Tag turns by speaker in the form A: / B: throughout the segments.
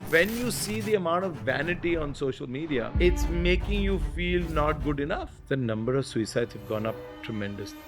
A: When you see the amount of vanity on social media, it's making you feel not good enough. The number of suicides have gone up tremendously.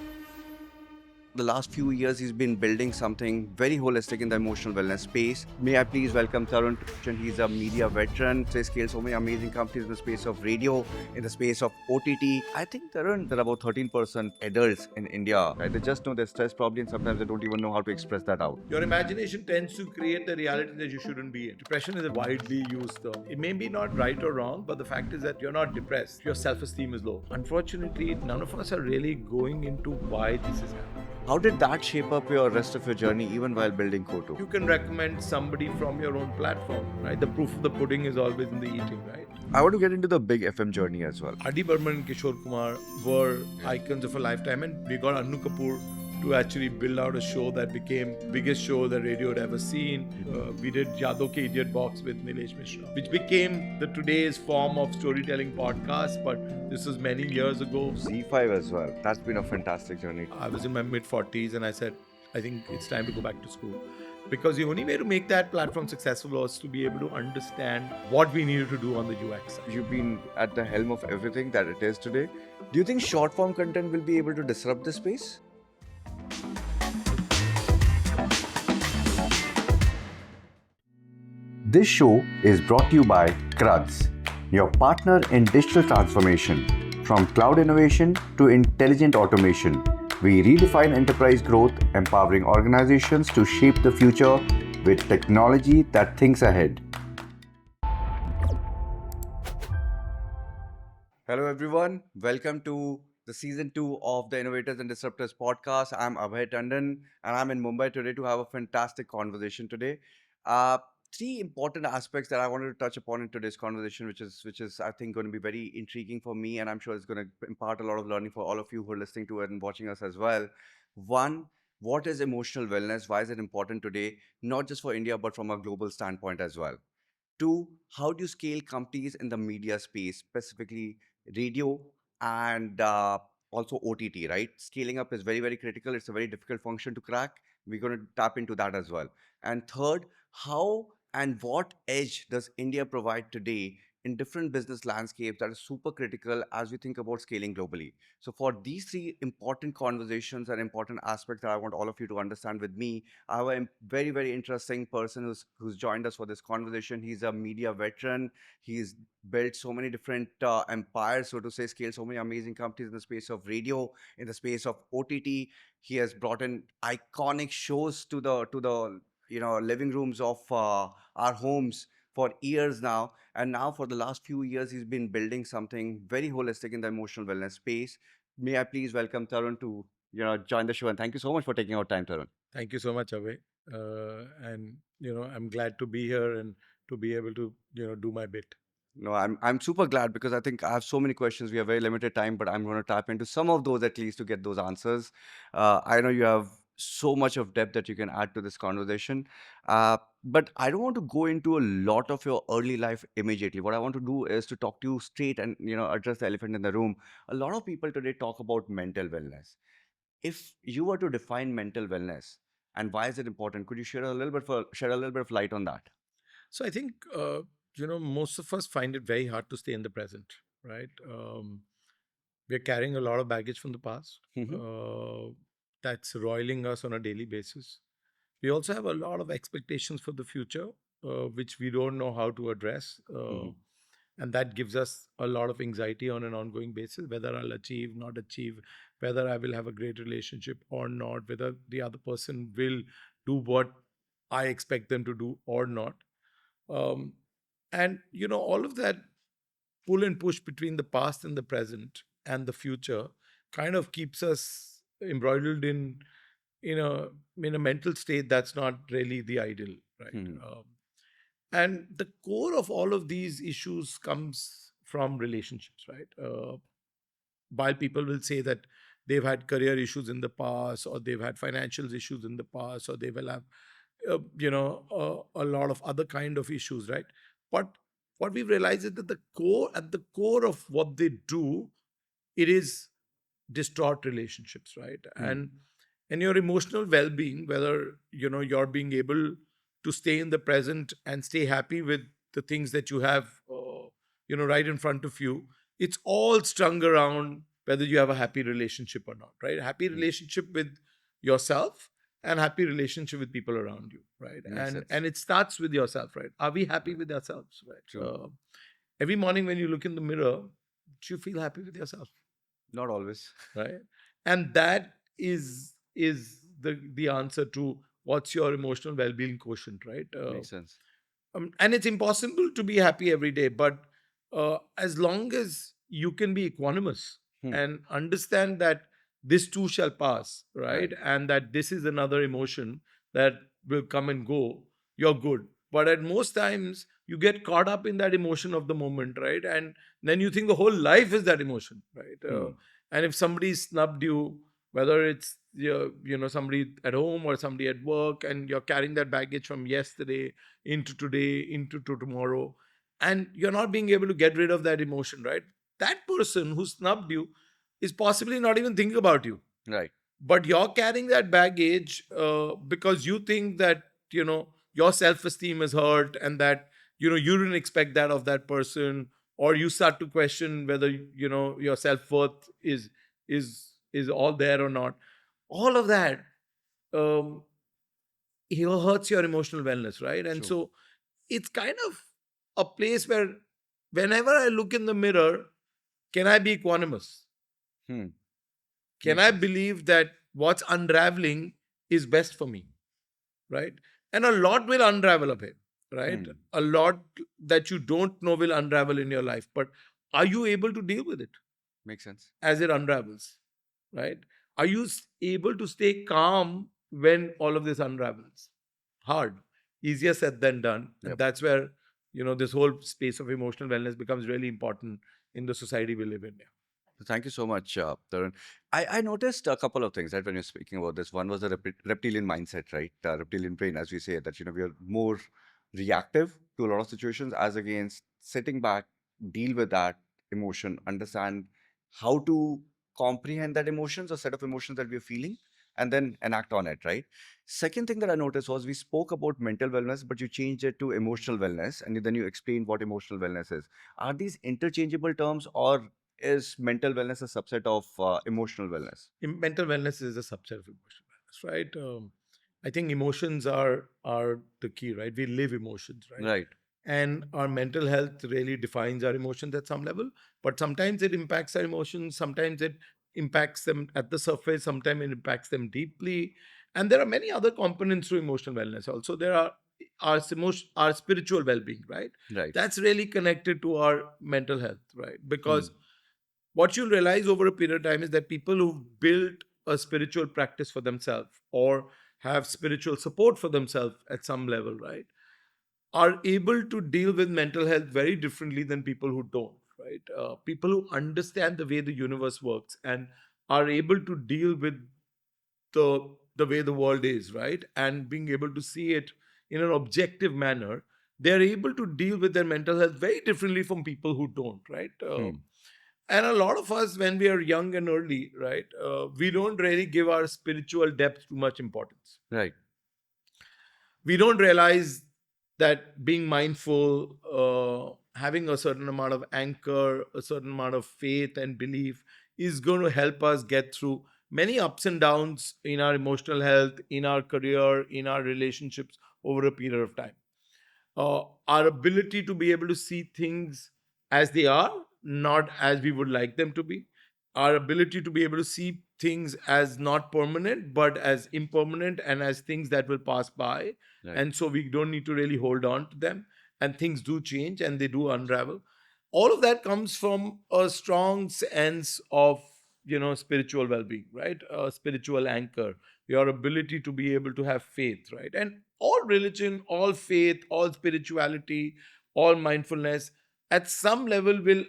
B: The last few years, he's been building something very holistic in the emotional wellness space. May I please welcome Tarun Katial. He's a media veteran. He scaled so many amazing companies in the space of radio, in the space of OTT. I think, Tarun, there are about 13% adults in India. Right? They just know they're stressed probably, and sometimes they don't even know how to express that out.
A: Your imagination tends to create the reality that you shouldn't be in. Depression is a widely used term. It may be not right or wrong, but the fact is that you're not depressed. Your self-esteem is low. Unfortunately, none of us are really going into why this is happening.
B: How did that shape up your rest of your journey, even while building Coto?
A: You can recommend somebody from your own platform, right? The proof of the pudding is always in the eating, right?
B: I want to get into the BigFM journey as well.
A: Adi Burman and Kishore Kumar were icons of a lifetime, and we got Anu Kapoor to actually build out a show that became biggest show that radio had ever seen. We did Yado Ke Idiot Box with Nilesh Mishra, which became the today's form of storytelling podcast, but this was many years ago.
B: Zee5 as well. That's been a fantastic journey.
A: I was in my mid-40s and I said, I think it's time to go back to school. Because the only way to make that platform successful was to be able to understand what we needed to do on the UX side.
B: You've been at the helm of everything that it is today. Do you think short form content will be able to disrupt the space? This show is brought to you by CRUDS, your partner in digital transformation. From cloud innovation to intelligent automation, we redefine enterprise growth, empowering organizations to shape the future with technology that thinks ahead. Hello everyone, welcome to the season 2 of the Innovators and Disruptors Podcast. I'm Abhay Tandon and I'm in Mumbai today to have a fantastic conversation today. Three important aspects that I wanted to touch upon in today's conversation, which is I think going to be very intriguing for me, and I'm sure it's going to impart a lot of learning for all of you who are listening to it and watching us as well. One, what is emotional wellness? Why is it important today? Not just for India, but from a global standpoint as well. Two, how do you scale companies in the media space, specifically radio and also OTT, right? Scaling up is very, very critical. It's a very difficult function to crack. We're going to tap into that as well. And third, how and what edge does India provide today in different business landscapes that is super critical as we think about scaling globally? So for these three important conversations and important aspects that I want all of you to understand with me, I have a very, very interesting person who's joined us for this conversation. He's a media veteran. He's built so many different empires, so to say, scaled so many amazing companies in the space of radio, in the space of OTT. He has brought in iconic shows to the living rooms of our homes for years now. And now for the last few years, he's been building something very holistic in the emotional wellness space. May I please welcome Tarun to join the show, and thank you so much for taking out time, Tarun.
A: Thank you so much, Abhay. And I'm glad to be here and to be able to do my bit.
B: No, I'm super glad because I think I have so many questions. We have very limited time, but I'm going to tap into some of those at least to get those answers. I know you have so much of depth that you can add to this conversation, but I don't want to go into a lot of your early life immediately. What I want to do is to talk to you straight and address the elephant in the room. A lot of people today talk about mental wellness. If you were to define mental wellness and why is it important, could you shed a little bit of light on that?
A: So I think most of us find it very hard to stay in the present, right? We're carrying a lot of baggage from the past that's roiling us on a daily basis. We also have a lot of expectations for the future, which we don't know how to address. And that gives us a lot of anxiety on an ongoing basis, whether I'll achieve, not achieve, whether I will have a great relationship or not, whether the other person will do what I expect them to do or not. And all of that pull and push between the past and the present and the future kind of keeps us embroiled in a mental state that's not really the ideal, right? And the core of all of these issues comes from relationships, right? While people will say that they've had career issues in the past, or they've had financial issues in the past, or they will have a lot of other kind of issues, right? But what we've realized is that at the core of what they do, it is distort relationships, right? And your emotional well-being, whether you're being able to stay in the present and stay happy with the things that you have, right in front of you. It's all strung around whether you have a happy relationship or not, right? Happy
B: Mm.
A: relationship with yourself and happy relationship with people around you, right?
B: Makes
A: And
B: sense.
A: it starts with yourself, right? Are we happy
B: Right.
A: with ourselves, right?
B: True.
A: Every morning when you look in the mirror, do you feel happy with yourself,
B: Not always.
A: right? And that is the answer to what's your emotional well-being quotient, right?
B: Makes sense.
A: And it's impossible to be happy every day, but as long as you can be equanimous
B: Hmm.
A: and understand that this too shall pass,
B: Right.
A: right, and that this is another emotion that will come and go, you're good. But at most times you get caught up in that emotion of the moment, right, and then you think the whole life is that emotion, right.
B: Hmm.
A: And if somebody snubbed you, whether it's somebody at home or somebody at work, and you're carrying that baggage from yesterday into today, into tomorrow, and you're not being able to get rid of that emotion, right? That person who snubbed you is possibly not even thinking about you,
B: Right.
A: but you're carrying that baggage because you think that your self-esteem is hurt, and that you didn't expect that of that person, or you start to question whether your self-worth is all there or not. All of that um, hurts your emotional wellness, right? And
B: True.
A: so it's kind of a place where whenever I look in the mirror, can I be equanimous?
B: Hmm.
A: Can
B: Makes
A: I
B: sense.
A: believe that what's unraveling is best for me, right? And a lot will unravel a bit, right?
B: Hmm.
A: A lot that you don't know will unravel in your life, but are you able to deal with it
B: Makes sense.
A: as it unravels, right? Are you able to stay calm when all of this unravels? Hard, easier said than done. And
B: Yep.
A: that's where, this whole space of emotional wellness becomes really important in the society we live in now.
B: So thank you so much, Tarun. I noticed a couple of things, right, when you're speaking about this. One was the reptilian mindset, right? Reptilian brain, as we say, that, we are more reactive to a lot of situations as against sitting back, deal with that emotion, understand how to comprehend that emotions or set of emotions that we're feeling, and then enact on it, right? Second thing that I noticed was we spoke about mental wellness, but you changed it to emotional wellness, and then you explained what emotional wellness is. Are these interchangeable terms, or is mental wellness a subset of emotional wellness?
A: Mental wellness is a subset of emotional wellness, right? I think emotions are the key, right? We live emotions, right?
B: Right,
A: And our mental health really defines our emotions at some level, but sometimes it impacts our emotions, sometimes it impacts them at the surface, sometimes it impacts them deeply. And there are many other components to emotional wellness. Also, there are our spiritual well-being, right?
B: right.
A: That's really connected to our mental health, right?
B: Hmm.
A: Because what you'll realize over a period of time is that people who've built a spiritual practice for themselves, or have spiritual support for themselves at some level, right, are able to deal with mental health very differently than people who don't, right? People who understand the way the universe works and are able to deal with the way the world is, right, and being able to see it in an objective manner, they're able to deal with their mental health very differently from people who don't, right?
B: Hmm.
A: And a lot of us, when we are young and early, right, we don't really give our spiritual depth too much importance.
B: Right.
A: We don't realize that being mindful, having a certain amount of anchor, a certain amount of faith and belief is going to help us get through many ups and downs in our emotional health, in our career, in our relationships over a period of time. Our ability to be able to see things as they are, not as we would like them to be. Our ability to be able to see things as not permanent, but as impermanent and as things that will pass by.
B: Right.
A: And so we don't need to really hold on to them. And things do change and they do unravel. All of that comes from a strong sense of spiritual well-being, right? A spiritual anchor, your ability to be able to have faith, right? And all religion, all faith, all spirituality, all mindfulness at some level will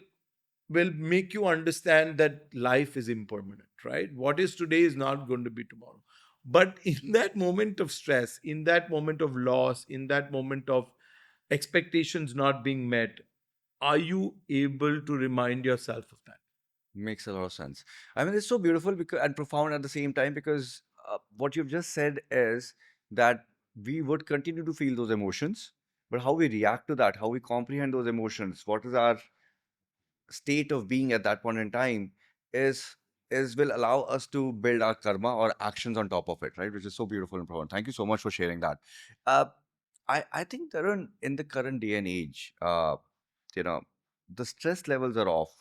A: make you understand that life is impermanent, right? What is today is not going to be tomorrow. But in that moment of stress, in that moment of loss, in that moment of expectations not being met, are you able to remind yourself of that?
B: Makes a lot of sense. I mean, it's so beautiful because and profound at the same time because what you've just said is that we would continue to feel those emotions, but how we react to that, how we comprehend those emotions, what is our state of being at that point in time is will allow us to build our karma or actions on top of it, right? Which is so beautiful and profound. Thank you so much for sharing that. Uh, I think Tarun, in the current day and age, you know, the stress levels are off.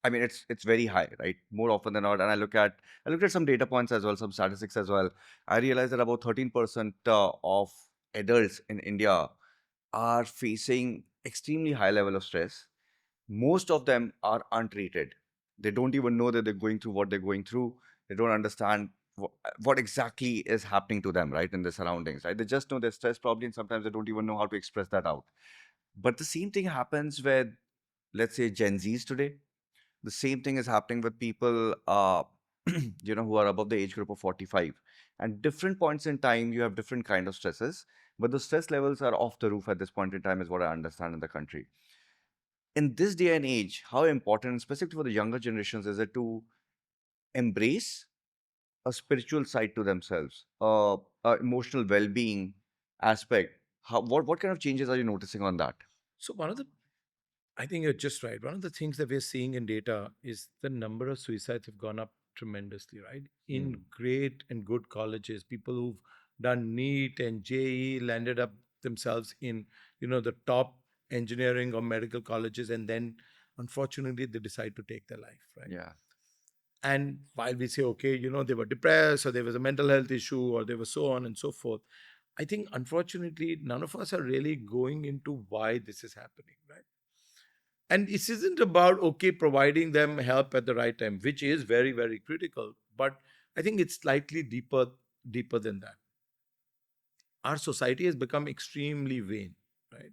B: I mean, it's very high, right? More often than not. And I looked at some data points as well, some statistics as well. I realized that about 13% of adults in India are facing extremely high level of stress. Most of them are untreated. They don't even know that they're going through what they're going through. They don't understand what exactly is happening to them, right, in their surroundings, right? They just know they're stressed probably, and sometimes they don't even know how to express that out. But the same thing happens with, let's say, Gen Zs today. The same thing is happening with people, who are above the age group of 45. And different points in time, you have different kind of stresses, but the stress levels are off the roof at this point in time, is what I understand in the country. In this day and age, how important, specifically for the younger generations, is it to embrace a spiritual side to themselves, emotional well-being aspect? What kind of changes are you noticing on that?
A: So one of the I think you're just right. One of the things that we're seeing in data is the number of suicides have gone up tremendously, right? In
B: Hmm.
A: great and good colleges, people who've done NEET and JE landed up themselves in, the top engineering or medical colleges, and then unfortunately they decide to take their life, right?
B: Yeah,
A: And while we say, okay, they were depressed or there was a mental health issue or there was so on and so forth, I think unfortunately none of us are really going into why this is happening, right? And this isn't about, okay, providing them help at the right time, which is very, very critical. But I think it's slightly deeper than that. Our society has become extremely vain, right?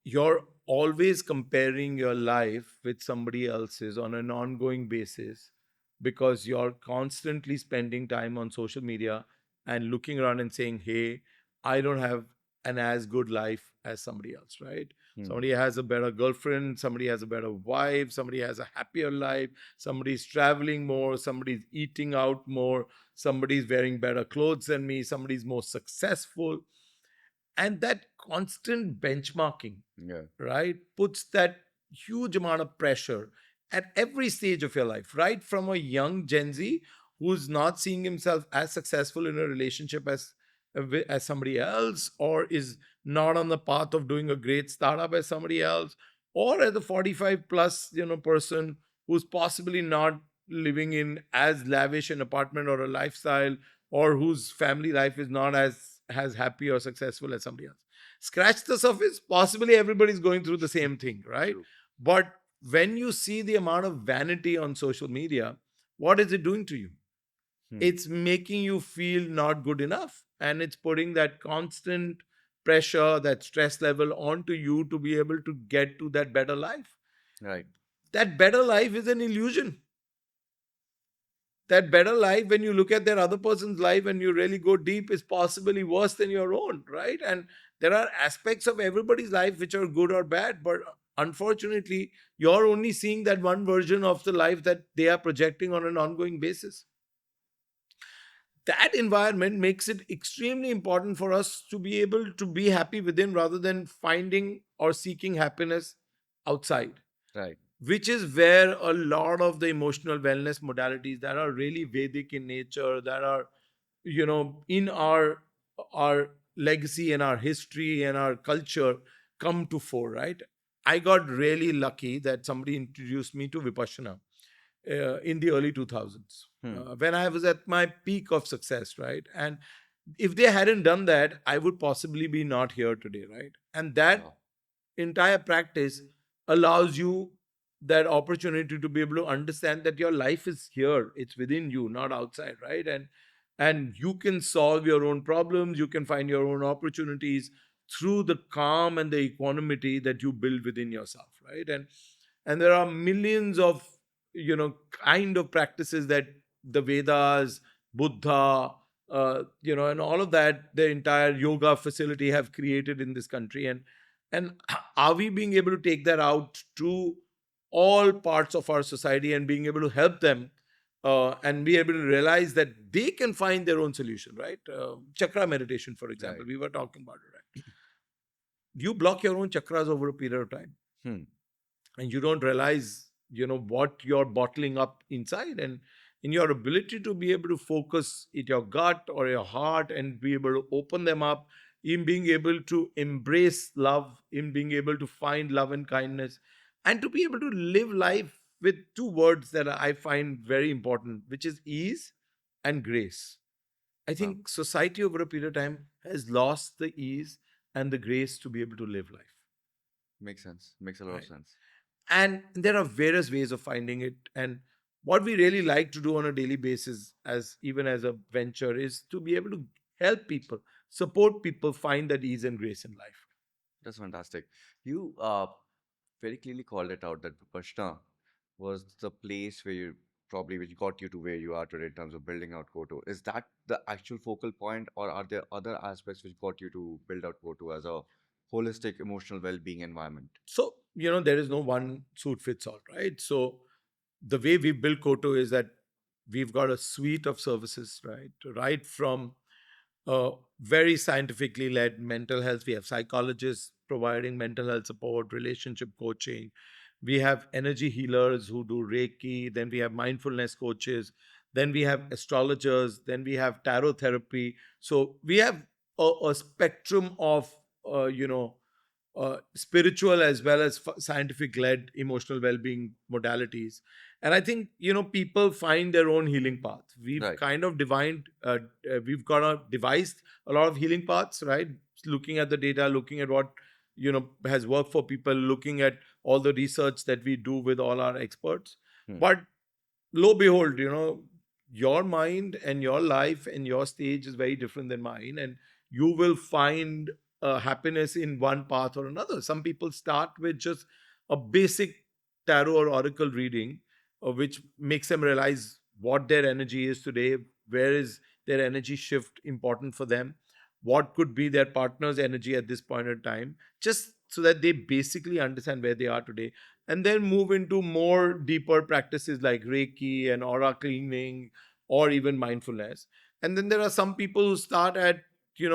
A: You're always comparing your life with somebody else's on an ongoing basis because you're constantly spending time on social media and looking around and saying, hey, I don't have an as good life as somebody else, right?
B: hmm,
A: Somebody has a better girlfriend, somebody has a better wife, somebody has a happier life, somebody's traveling more, somebody's eating out more, somebody's wearing better clothes than me, somebody's more successful. And that constant benchmarking,
B: yeah,
A: right, puts that huge amount of pressure at every stage of your life, right from a young Gen Z who's not seeing himself as successful in a relationship as somebody else, or is not on the path of doing a great startup as somebody else, or as a 45 plus person who's possibly not living in as lavish an apartment or a lifestyle, or whose family life is not as happy or successful as somebody else. Scratch the surface, possibly everybody's going through the same thing, right?
B: true.
A: But when you see the amount of vanity on social media, what is it doing to you?
B: Hmm.
A: It's making you feel not good enough, and it's putting that constant pressure, that stress level onto you to be able to get to that better life.
B: Right,
A: That better life is an illusion. That better life, when you look at that other person's life and you really go deep, is possibly worse than your own, right? And there are aspects of everybody's life which are good or bad, but unfortunately you're only seeing that one version of the life that they are projecting on an ongoing basis. That environment makes it extremely important for us to be able to be happy within rather than finding or seeking happiness outside,
B: right,
A: which is where a lot of the emotional wellness modalities that are really Vedic in nature, that are in our legacy and our history and our culture, come to fore, right? I got really lucky that somebody introduced me to Vipassana in the early 2000s,
B: hmm.
A: when I was at my peak of success, right? And if they hadn't done that, I would possibly be not here today, right? And that
B: Wow.
A: entire practice allows you that opportunity to be able to understand that your life is here, it's within you, not outside, right? And you can solve your own problems, you can find your own opportunities through the calm and the equanimity that you build within yourself, right? And there are millions of kind of practices that the Vedas, Buddha, and all of that, the entire yoga facility have created in this country. And are we being able to take that out to all parts of our society and being able to help them and be able to realize that they can find their own solution, right? Chakra meditation, for example,
B: Right.
A: we were talking about it, right? You block your own chakras over a period of time,
B: Hmm.
A: and you don't realize, what you're bottling up inside, and in your ability to be able to focus in your gut or your heart and be able to open them up, in being able to embrace love, in being able to find love and kindness, and to be able to live life with two words that I find very important, which is ease and grace. I
B: Wow.
A: think society over a period of time has lost the ease and the grace to be able to live life,
B: Makes sense. Makes a lot of
A: right?
B: sense.
A: And there are various ways of finding it, and what we really like to do on a daily basis, as even as a venture, is to be able to help people, support people find that ease and grace in life.
B: That's fantastic. You very clearly called it out that Vipassana was the place where you probably which got you to where you are today in terms of building out Koto. Is that the actual focal point, or are there other aspects which got you to build out Koto as a holistic emotional well-being environment?
A: So, there is no one suit fits all, right? So the way we build Koto is that we've got a suite of services, right from very scientifically led mental health. We have psychologists providing mental health support, relationship coaching. We have energy healers who do Reiki. Then we have mindfulness coaches. Then we have astrologers. Then we have tarot therapy. So we have a spectrum of, spiritual as well as scientific led emotional well-being modalities. And I think, people find their own healing path. We've
B: Right.
A: kind of we've got a devised a lot of healing paths, right? Looking at the data, looking at what, has worked for people, looking at all the research that we do with all our experts.
B: Hmm.
A: But lo behold, your mind and your life and your stage is very different than mine, and you will find happiness in one path or another. Some people start with just a basic tarot or oracle reading, which makes them realize what their energy is today, where is their energy shift important for them, what could be their partner's energy at this point in time, just so that they basically understand where they are today, and then move into more deeper practices like Reiki and aura cleaning or even mindfulness. And then there are some people who start at,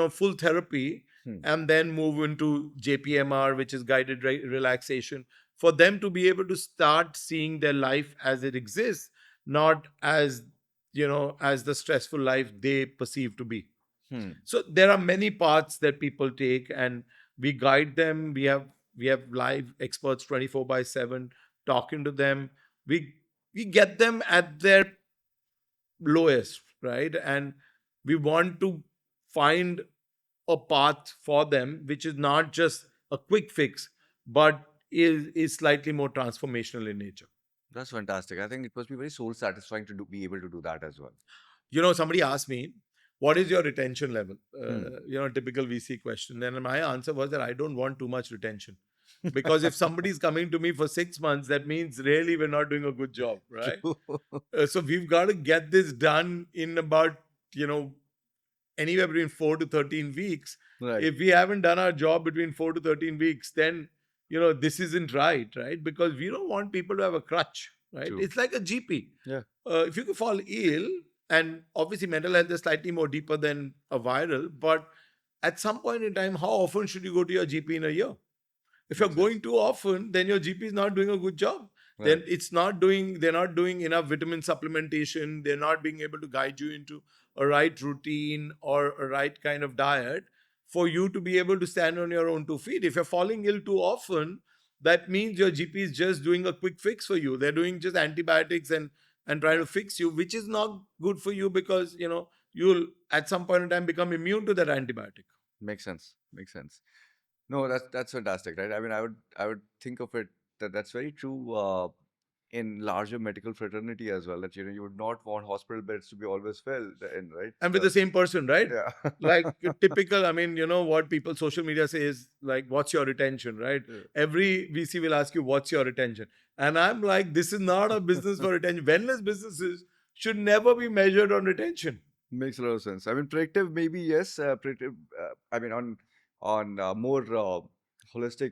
A: full therapy
B: Hmm.
A: and then move into JPMR, which is guided relaxation, for them to be able to start seeing their life as it exists, not as, as the stressful life they perceive to be.
B: Hmm.
A: So there are many paths that people take, and we guide them. We have live experts 24/7 talking to them. We get them at their lowest, right? And we want to find a path for them which is not just a quick fix, but is slightly more transformational in nature.
B: That's fantastic. I think it must be very soul satisfying to be able to do that as well.
A: Somebody asked me, what is your retention level?
B: Hmm.
A: Typical VC question. And my answer was that I don't want too much retention. Because if somebody's coming to me for 6 months, that means really we're not doing a good job, right?
B: True.
A: So we've got to get this done in about, you know, anywhere between 4 to 13 weeks.
B: Right.
A: If we haven't done our job between 4 to 13 weeks, then, this isn't right? Because we don't want people to have a crutch, right?
B: True.
A: It's like a GP.
B: Yeah.
A: If you could fall ill, and obviously mental health is slightly more deeper than a viral, but at some point in time, how often should you go to your GP in a year? If you're
B: Makes sense.
A: going too often, then your GP is not doing a good job.
B: Right.
A: Then they're not doing enough vitamin supplementation. They're not being able to guide you into a right routine or a right kind of diet for you to be able to stand on your own 2 feet. If you're falling ill too often, that means your GP is just doing a quick fix for you. They're doing just antibiotics and trying to fix you, which is not good for you, because you'll at some point in time become immune to that antibiotic.
B: Makes sense. Makes sense. No, that's fantastic, right? I mean, I would think of it that that's very true in larger medical fraternity as well. That you would not want hospital beds to be always filled in, right?
A: And with the same person, right?
B: Yeah.
A: Like typical, I mean, what people social media say is like, what's your retention, right?
B: Yeah.
A: Every VC will ask you, what's your retention? And I'm like, this is not a business for retention. Wellness businesses should never be measured on retention.
B: Makes a lot of sense. I mean, predictive maybe yes. Predictive. I mean, on more holistic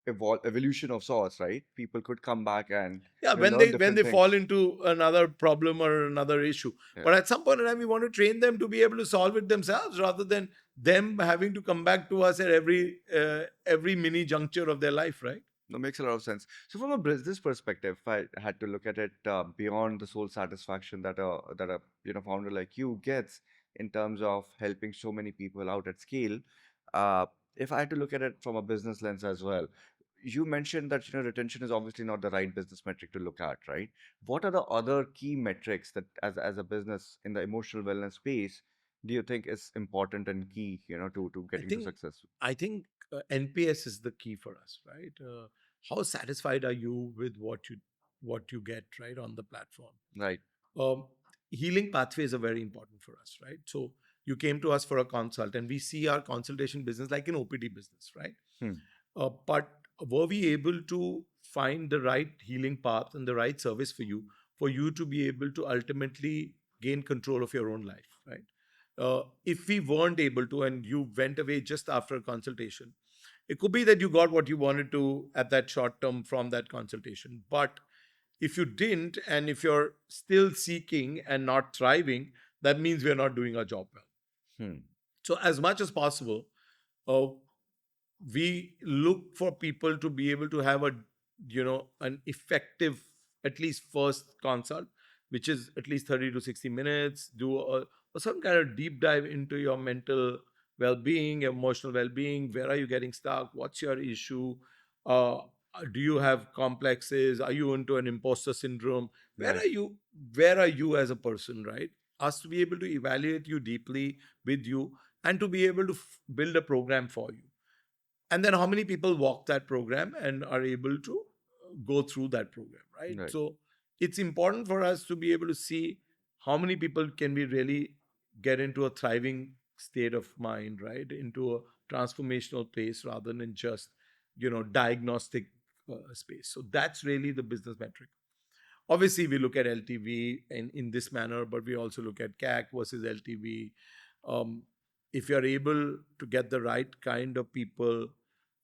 B: evolution of sorts, right? People could come back and
A: Yeah,
B: learn
A: when
B: different
A: they fall
B: things.
A: into another problem or another issue.
B: Yeah.
A: But at some point in time, we want to train them to be able to solve it themselves rather than them having to come back to us at every mini juncture of their life, right?
B: That makes a lot of sense. So, from a business perspective, if I had to look at it beyond the soul satisfaction that a founder like you gets in terms of helping so many people out at scale, uh, if I had to look at it from a business lens as well, you mentioned that retention is obviously not the right business metric to look at, right? What are the other key metrics that, as a business in the emotional wellness space, do you think is important and key, to
A: I
B: getting to
A: think
B: success?
A: I think NPS is the key for us, right? How satisfied are you with what you get right on the platform?
B: Right.
A: um, Healing pathways are very important for us, right? So you came to us for a consult, and we see our consultation business like an OPD business, right?
B: Hmm.
A: But were we able to find the right healing path and the right service for you to be able to ultimately gain control of your own life, right? If we weren't able to, and you went away just after a consultation, it could be that you got what you wanted to at that short term from that consultation. But if you didn't, and if you're still seeking and not thriving, that means we're not doing our job well.
B: Hmm.
A: So, as much as possible, uh, we look for people to be able to have an effective, at least first consult, which is at least 30 to 60 minutes, do some kind of deep dive into your mental well-being, emotional well-being. Where are you getting stuck? What's your issue? uh, do you have complexes? Are you into an imposter syndrome? where
B: Right.
A: are you where are you as a person, right? Us to be able to evaluate you deeply with you, and to be able to build a program for you. And then how many people walk that program and are able to go through that program, right?
B: Right.
A: So it's important for us to be able to see how many people can we really get into a thriving state of mind, right, into a transformational place rather than just diagnostic space. So that's really the business metric. Obviously, we look at LTV in this manner, but we also look at CAC versus LTV. If you're able to get the right kind of people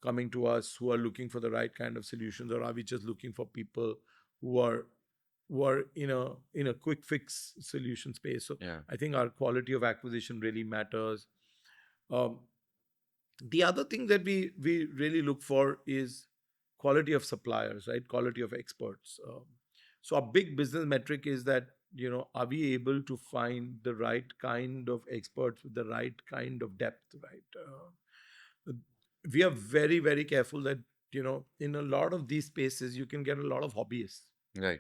A: coming to us who are looking for the right kind of solutions, or are we just looking for people who are in a quick fix solution space? So
B: Yeah.
A: I think our quality of acquisition really matters. Um, the other thing that we really look for is quality of suppliers, right? Quality of experts. So a big business metric is that are we able to find the right kind of experts with the right kind of depth, right? We are very very careful that in a lot of these spaces you can get a lot of hobbyists,
B: Right.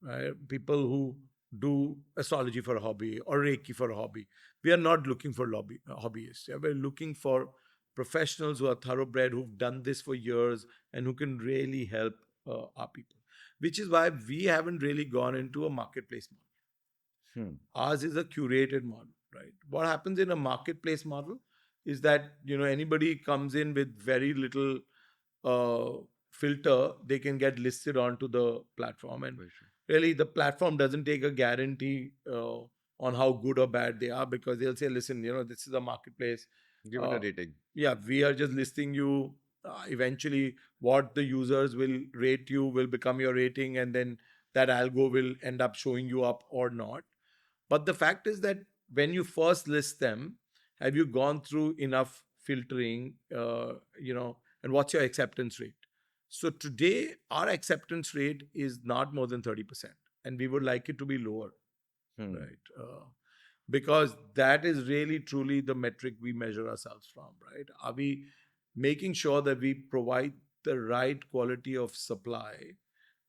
A: right? People who do astrology for a hobby or Reiki for a hobby. We are not looking for hobbyists. Yeah? We're looking for professionals who are thoroughbred, who've done this for years, and who can really help our people. Which is why we haven't really gone into a marketplace model.
B: Hmm.
A: Ours is a curated model, right? What happens in a marketplace model is that anybody comes in with very little uh, filter, they can get listed onto the platform, and
B: Very true.
A: really the platform doesn't take a guarantee on how good or bad they are, because they'll say, listen, this is a marketplace.
B: Give it a
A: uh,
B: rating.
A: yeah, we are just listing you. Eventually what the users will rate you will become your rating, and then that algo will end up showing you up or not. But the fact is that when you first list them, have you gone through enough filtering, and what's your acceptance rate? So today, our acceptance rate is not more than 30%, and we would like it to be lower,
B: Hmm.
A: right? Because that is really truly the metric we measure ourselves from, right? Are we making sure that we provide the right quality of supply,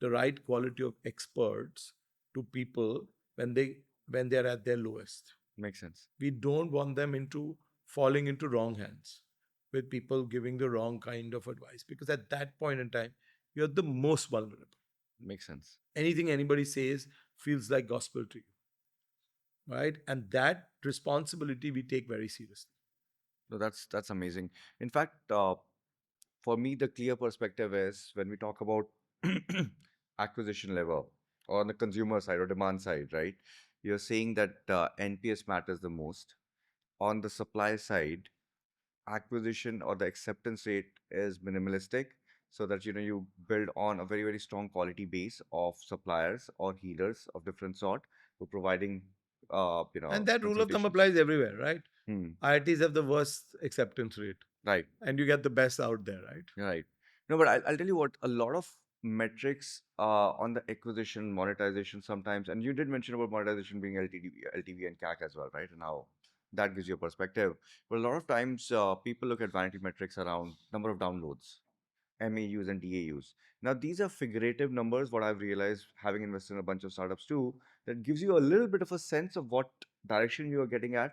A: the right quality of experts to people when they're at their lowest?
B: Makes sense.
A: We don't want them into falling into wrong hands with people giving the wrong kind of advice, because at that point in time you're the most vulnerable.
B: Makes sense.
A: Anything anybody says feels like gospel to you, right? And that responsibility we take very seriously.
B: No, that's amazing. In fact, for me, the clear perspective is when we talk about acquisition level or on the consumer side or demand side, right? You're saying that NPS matters the most. On the supply side, acquisition or the acceptance rate is minimalistic. so that you build on a very, very strong quality base of suppliers or healers of different sort who are providing
A: And that rule of thumb
B: consultations.
A: applies everywhere, right?
B: Hmm.
A: IITs have the worst acceptance rate,
B: Right.
A: and you get the best out there, right?
B: Right. No, but I'll tell you what, a lot of metrics on the acquisition, monetization sometimes, and you did mention about monetization being LTV and CAC as well, right? And how that gives you a perspective. But a lot of times, people look at vanity metrics around number of downloads, MAUs and DAUs. Now, these are figurative numbers. What I've realized, having invested in a bunch of startups too, that gives you a little bit of a sense of what direction you are getting at,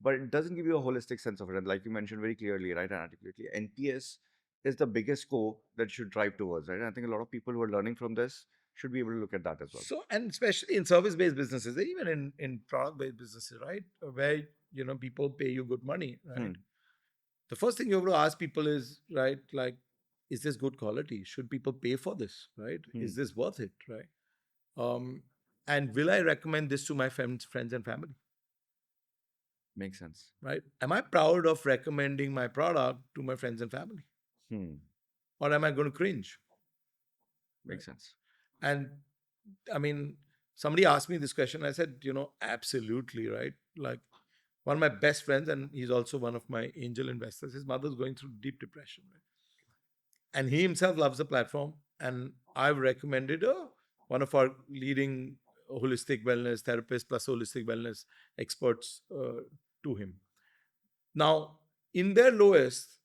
B: but it doesn't give you a holistic sense of it. And like you mentioned very clearly, right, and articulately, NPS is the biggest score that you should drive towards, right? And I think a lot of people who are learning from this should be able to look at that as well.
A: So, and especially in service-based businesses, even in product-based businesses, right, where people pay you good money, right?
B: Hmm.
A: The first thing you have to ask people is, right, like, is this good quality? Should people pay for this, right?
B: Hmm.
A: Is this worth it, right? Um, and will I recommend this to my friends and family,
B: Makes sense.
A: right? Am I proud of recommending my product to my friends and family,
B: Hmm.
A: or am I going to cringe, right?
B: Makes sense.
A: And I mean, somebody asked me this question. I said, absolutely, right? Like, one of my best friends, and he's also one of my angel investors, his mother's going through deep depression, right? And he himself loves the platform. And I've recommended one of our leading holistic wellness therapists plus holistic wellness experts to him. Now, in their lowest,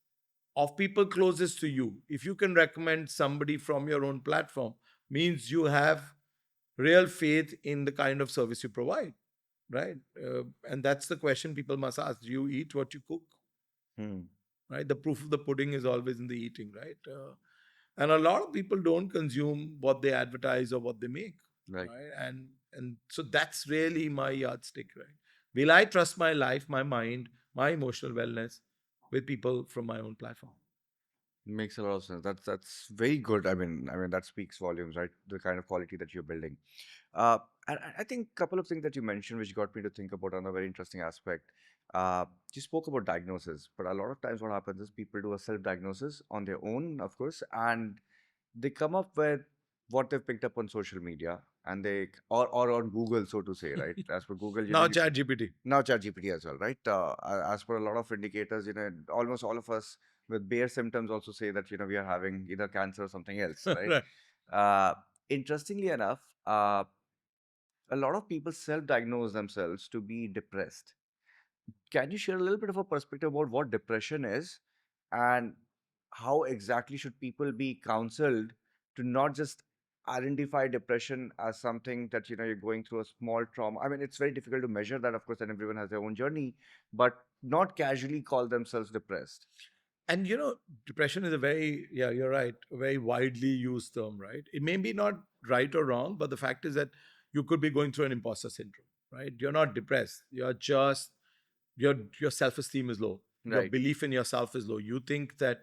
A: of people closest to you, if you can recommend somebody from your own platform, means you have real faith in the kind of service you provide, right? And that's the question people must ask: do you eat what you cook?
B: Hmm.
A: Right? The proof of the pudding is always in the eating, right? And a lot of people don't consume what they advertise or what they make,
B: Right.
A: right? And so that's really my yardstick, right? Will I trust my life, my mind, my emotional wellness with people from my own platform?
B: Makes a lot of sense. That's very good. I mean that speaks volumes, right? The kind of quality that you're building. Uh, and I think a couple of things that you mentioned, which got me to think about another very interesting aspect. You spoke about diagnosis, but a lot of times what happens is people do a self-diagnosis on their own, of course, and they come up with what they've picked up on social media, and or on Google, so to say, right? As per Google,
A: Now,
B: you
A: Chat GPT.
B: now ChatGPT as well, right? As per a lot of indicators, almost all of us with bare symptoms also say that we are having either cancer or something else, right?
A: Right.
B: Uh, Interestingly enough, a lot of people self-diagnose themselves to be depressed. Can you share a little bit of a perspective about what depression is and how exactly should people be counseled to not just identify depression as something that you're going through a small trauma? I mean, it's very difficult to measure that, of course, and everyone has their own journey, but not casually call themselves depressed.
A: And depression is a very, yeah, you're right, a very widely used term, right? It may be not right or wrong, but the fact is that you could be going through an imposter syndrome, right? You're not depressed. You're just your self-esteem is low. Your
B: Right.
A: belief in yourself is low. You think that,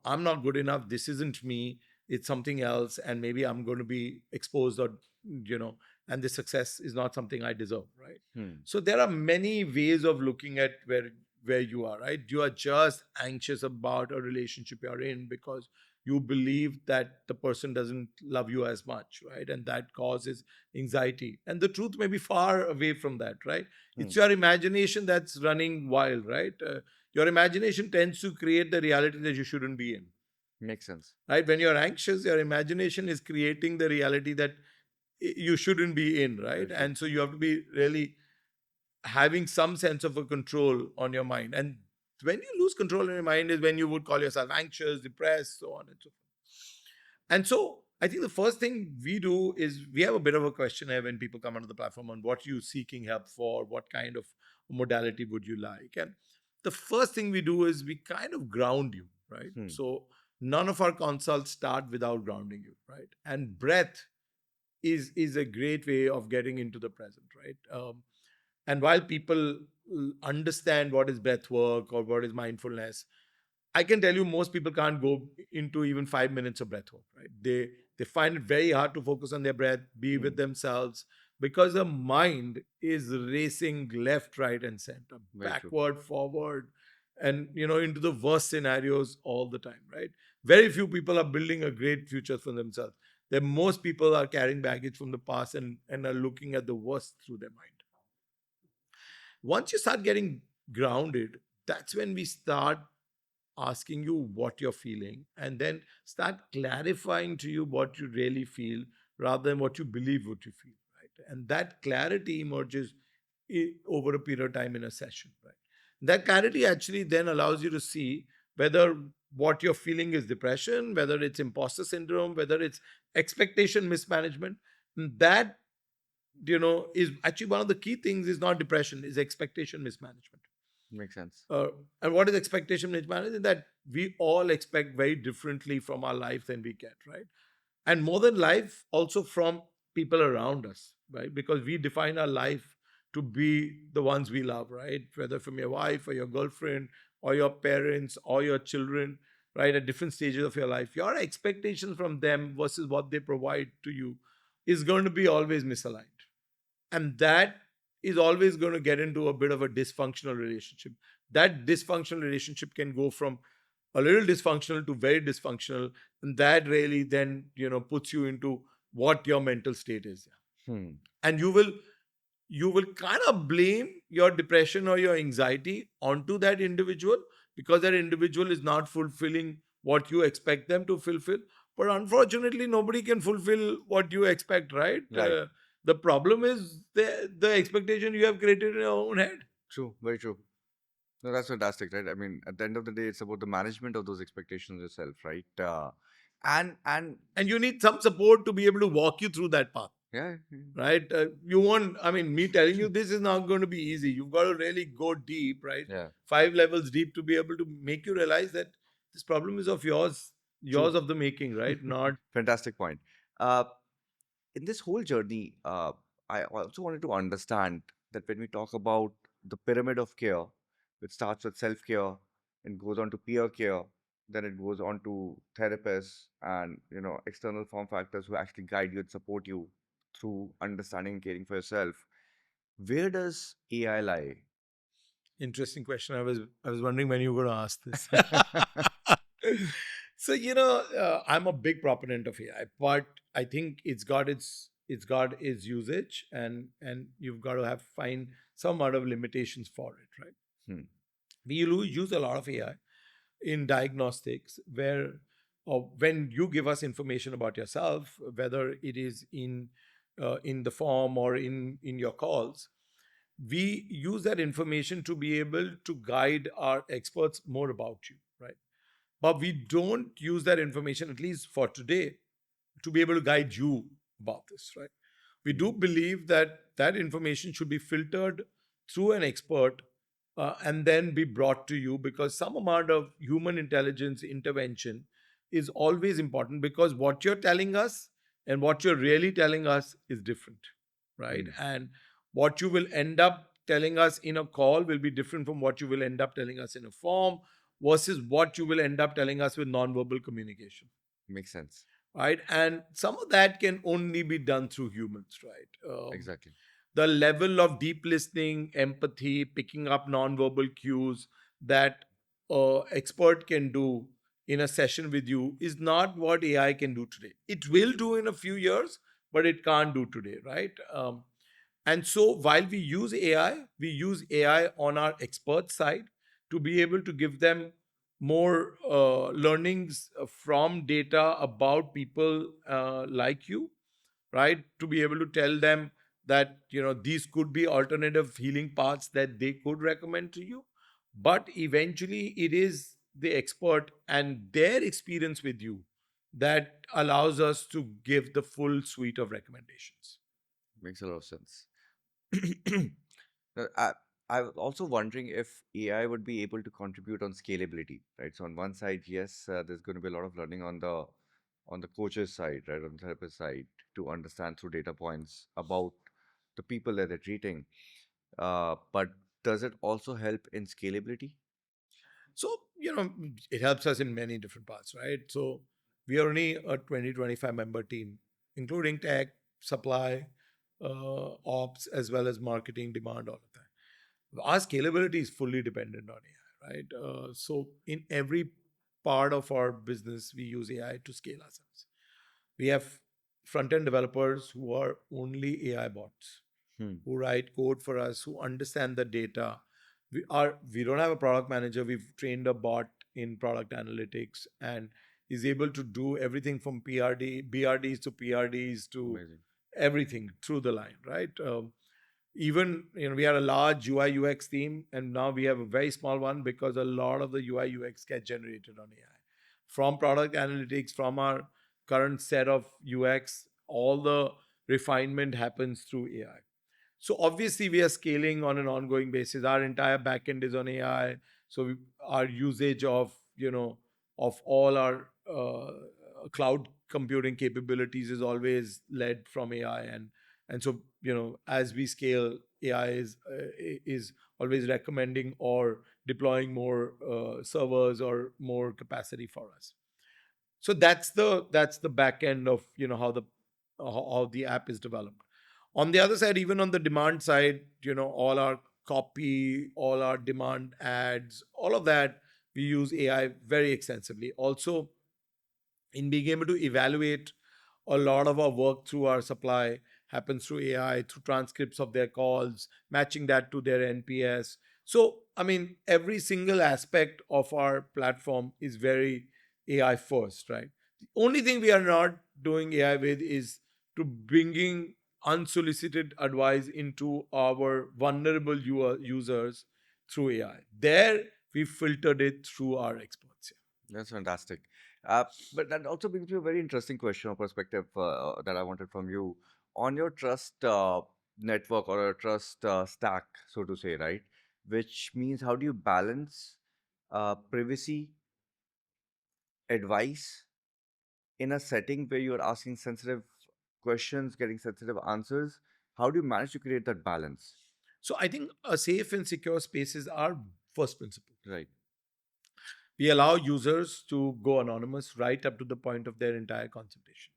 A: I'm not good enough. This isn't me. It's something else, and maybe I'm going to be exposed, or you know, and this success is not something I deserve, right?
B: Hmm.
A: So there are many ways of looking at where you are, right? You are just anxious about a relationship you're in because you believe that the person doesn't love you as much, right? And that causes anxiety. And the truth may be far away from that, right?
B: Hmm.
A: It's your imagination that's running wild, right? Your imagination tends to create the reality that you shouldn't be in,
B: Makes sense.
A: right? When you're anxious, your imagination is creating the reality that you shouldn't be in, right?
B: Very true.
A: And so you have to be really having some sense of a control on your mind. And when you lose control in your mind is when you would call yourself anxious, depressed, so on and so forth. And so I think the first thing we do is we have a bit of a questionnaire when people come onto the platform on what you're seeking help for, what kind of modality would you like. And the first thing we do is we kind of ground you, right?
B: Hmm.
A: So none of our consults start without grounding you, right? And breath is a great way of getting into the present, right? And while people understand what is breath work or what is mindfulness, I can tell you most people can't go into even 5 minutes of breath work, right? They find it very hard to focus on their breath, be
B: Hmm.
A: with themselves, because the mind is racing left, right, and center,
B: Very true.
A: backward, forward. and into the worst scenarios all the time, right? Very few people are building a great future for themselves. Then most people are carrying baggage from the past and are looking at the worst through their mind. Once you start getting grounded, that's when we start asking you what you're feeling and then start clarifying to you what you really feel rather than what you believe what you feel, right? And that clarity emerges over a period of time in a session, right? That clarity actually then allows you to see whether what you're feeling is depression, whether it's imposter syndrome, whether it's expectation mismanagement. And that is actually one of the key things is not depression, is expectation mismanagement.
B: Makes sense.
A: uh, and what is expectation mismanagement? That we all expect very differently from our life than we get, right? And more than life, also from people around us, right? Because we define our life to be the ones we love, right? Whether from your wife or your girlfriend or your parents or your children, right? At different stages of your life, your expectations from them versus what they provide to you is going to be always misaligned. And that is always going to get into a bit of a dysfunctional relationship. That dysfunctional relationship can go from a little dysfunctional to very dysfunctional, and that really then puts you into what your mental state is.
B: Hmm.
A: And you will kind of blame your depression or your anxiety onto that individual because that individual is not fulfilling what you expect them to fulfill. But unfortunately, nobody can fulfill what you expect, right?
B: Right.
A: The problem is the expectation you have created in your own head.
B: True. Very true. No, that's fantastic, right? I mean, at the end of the day, it's about the management of those expectations yourself, right? And
A: And you need some support to be able to walk you through that path,
B: yeah,
A: right? You won't, I mean, me telling you this is not going to be easy. You've got to really go deep, right?
B: yeah,
A: 5 levels deep to be able to make you realize that this problem is of yours,
B: true.
A: yours of the making, right? Not.
B: Fantastic point. Uh, in this whole journey, I also wanted to understand that when we talk about the pyramid of care, it starts with self care and goes on to peer care, then it goes on to therapists and external form factors who actually guide you and support you through understanding and caring for yourself. Where does AI lie?
A: Interesting question. I was wondering when you were going to ask this. So I'm a big proponent of AI, but I think it's got its usage, and you've got to have find some amount of limitations for it, right?
B: Hmm.
A: We use a lot of AI in diagnostics where when you give us information about yourself, whether it is in the form or in your calls, we use that information to be able to guide our experts more about you, right? But we don't use that information, at least for today, to be able to guide you about this, right? We do believe that that information should be filtered through an expert and then be brought to you, because some amount of human intelligence intervention is always important, because what you're telling us and what you're really telling us is different, right?
B: Hmm.
A: And what you will end up telling us in a call will be different from what you will end up telling us in a form versus what you will end up telling us with nonverbal communication,
B: Makes sense.
A: right? And some of that can only be done through humans, right?
B: Exactly.
A: The level of deep listening, empathy, picking up nonverbal cues that expert can do in a session with you is not what AI can do today. It will do in a few years, but it can't do today, right? And so while we use AI on our expert side to be able to give them more learnings from data about people like you, right? To be able to tell them that these could be alternative healing paths that they could recommend to you. But eventually it is the expert and their experience with you that allows us to give the full suite of recommendations.
B: Makes a lot of sense. Uh, I, I was also wondering if AI would be able to contribute on scalability, right? So on one side, yes, there's going to be a lot of learning on the coach's side, right, on the therapist side, to understand through data points about the people that they're treating. But does it also help in scalability?
A: So, it helps us in many different parts, right? So, we are only a 20-25 member team, including tech, supply, ops, as well as marketing, demand, all of that. Our scalability is fully dependent on AI, right? So in every part of our business, we use AI to scale ourselves. We have front end developers who are only AI bots,
B: Hmm.
A: who write code for us, who understand the data. We don't have a product manager. We've trained a bot in product analytics and is able to do everything from BRDs to PRDs to
B: Amazing.
A: everything through the line, right? Even we had a large UI UX team, and now we have a very small one because a lot of the UI UX get generated on AI from product analytics, from our current set of UX. All the refinement happens through AI. So obviously we are scaling on an ongoing basis. Our entire backend is on AI. So our usage of of all our cloud computing capabilities is always led from AI, and so as we scale, AI is always recommending or deploying more servers or more capacity for us. So that's the back end of how the app is developed. On the other side, even on the demand side, all our copy, all our demand ads, all of that, we use AI very extensively. Also, in being able to evaluate a lot of our work through our supply happens through AI, through transcripts of their calls, matching that to their NPS. So, I mean, every single aspect of our platform is very AI first, right? The only thing we are not doing AI with is to bringing unsolicited advice into our vulnerable users through AI. There, we filtered it through our experts.
B: That's fantastic. But that also brings me a very interesting question or perspective that I wanted from you on your trust network or a trust stack, so to say, right? Which means how do you balance privacy, advice in a setting where you're asking sensitive questions, getting sensitive answers? How do you manage to create that balance?
A: So I think a safe and secure space is our first principle.
B: Right.
A: We allow users to go anonymous right up to the point of their entire consultation.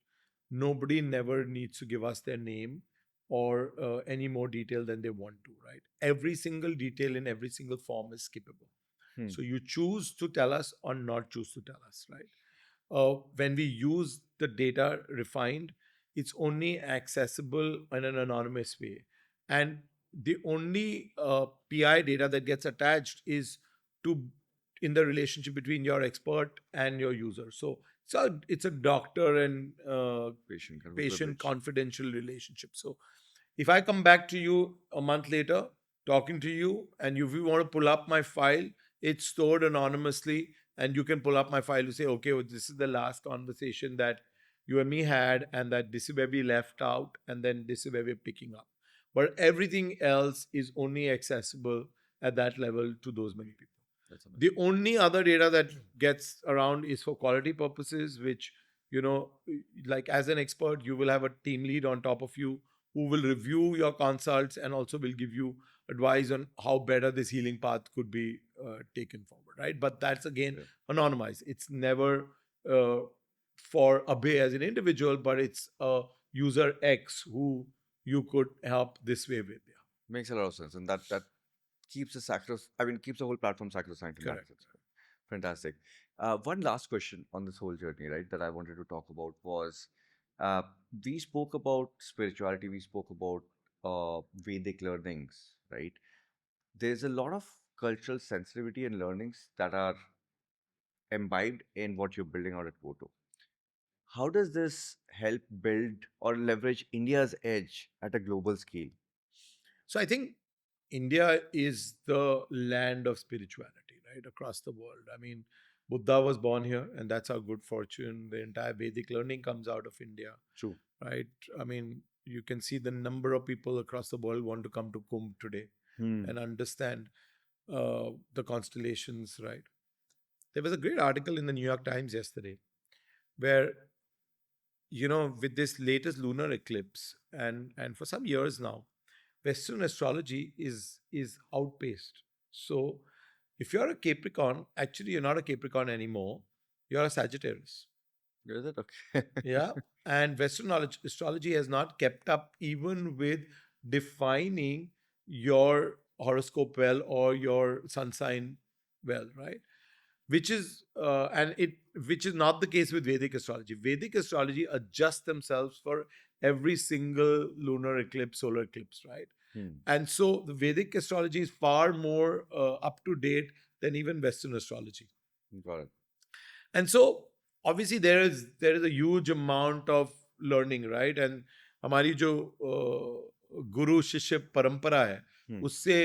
A: Nobody never needs to give us their name or any more detail than they want to, right? Every single detail in every single form is skippable.
B: Hmm.
A: So you choose to tell us or not choose to tell us, right? When we use the data refined, it's only accessible in an anonymous way. And the only PI data that gets attached is to in the relationship between your expert and your user. So it's a doctor and
B: Patient kind of a
A: patient
B: privilege.
A: confidential relationship. So if I come back to you a month later, talking to you, and if you want to pull up my file, it's stored anonymously, and you can pull up my file to say, okay, well, this is the last conversation that you and me had, and that this is where we left out, and then this is where we're picking up. But everything else is only accessible at that level to those many people.
B: That's
A: The
B: amazing.
A: only other data that gets around is for quality purposes, which, you know, like as an expert, you will have a team lead on top of you who will review your consults and also will give you advice on how better this healing path could be taken forward, right? But that's again
B: Yeah.
A: anonymized. It's never uh, for Abhay as an individual, but it's a user X who you could help this way with. Yeah,
B: Makes a lot of sense. And that keeps the keeps the whole platform sacrosanct in that
A: correct.
B: sense. Fantastic. One last question on this whole journey, right, that I wanted to talk about was uh, we spoke about spirituality, we spoke about Vedic learnings, right? There's a lot of cultural sensitivity and learnings that are imbibed in what you're building out at Koto. How does this help build or leverage India's edge at a global scale?
A: So I think India is the land of spirituality, right, across the world. I mean, Buddha was born here, and that's our good fortune. The entire Vedic learning comes out of India,
B: True.
A: right? I mean, you can see the number of people across the world want to come to Kumbh today
B: Hmm.
A: and understand the constellations, right? There was a great article in the New York Times yesterday where, with this latest lunar eclipse, and for some years now, Western astrology is outpaced. So if you're a Capricorn, actually you're not a Capricorn anymore. You're a Sagittarius.
B: Is it okay?
A: Yeah. And Western knowledge astrology has not kept up even with defining your horoscope well or your sun sign well, right? Which is and it which is not the case with Vedic astrology. Vedic astrology adjusts themselves for every single lunar eclipse, solar eclipse, right?
B: Hmm.
A: And so the Vedic astrology is far more up to date than even Western astrology.
B: Got it.
A: And so obviously there is a huge amount of learning, right? And हमारी जो गुरु शिष्य परंपरा है
B: Hmm.
A: उससे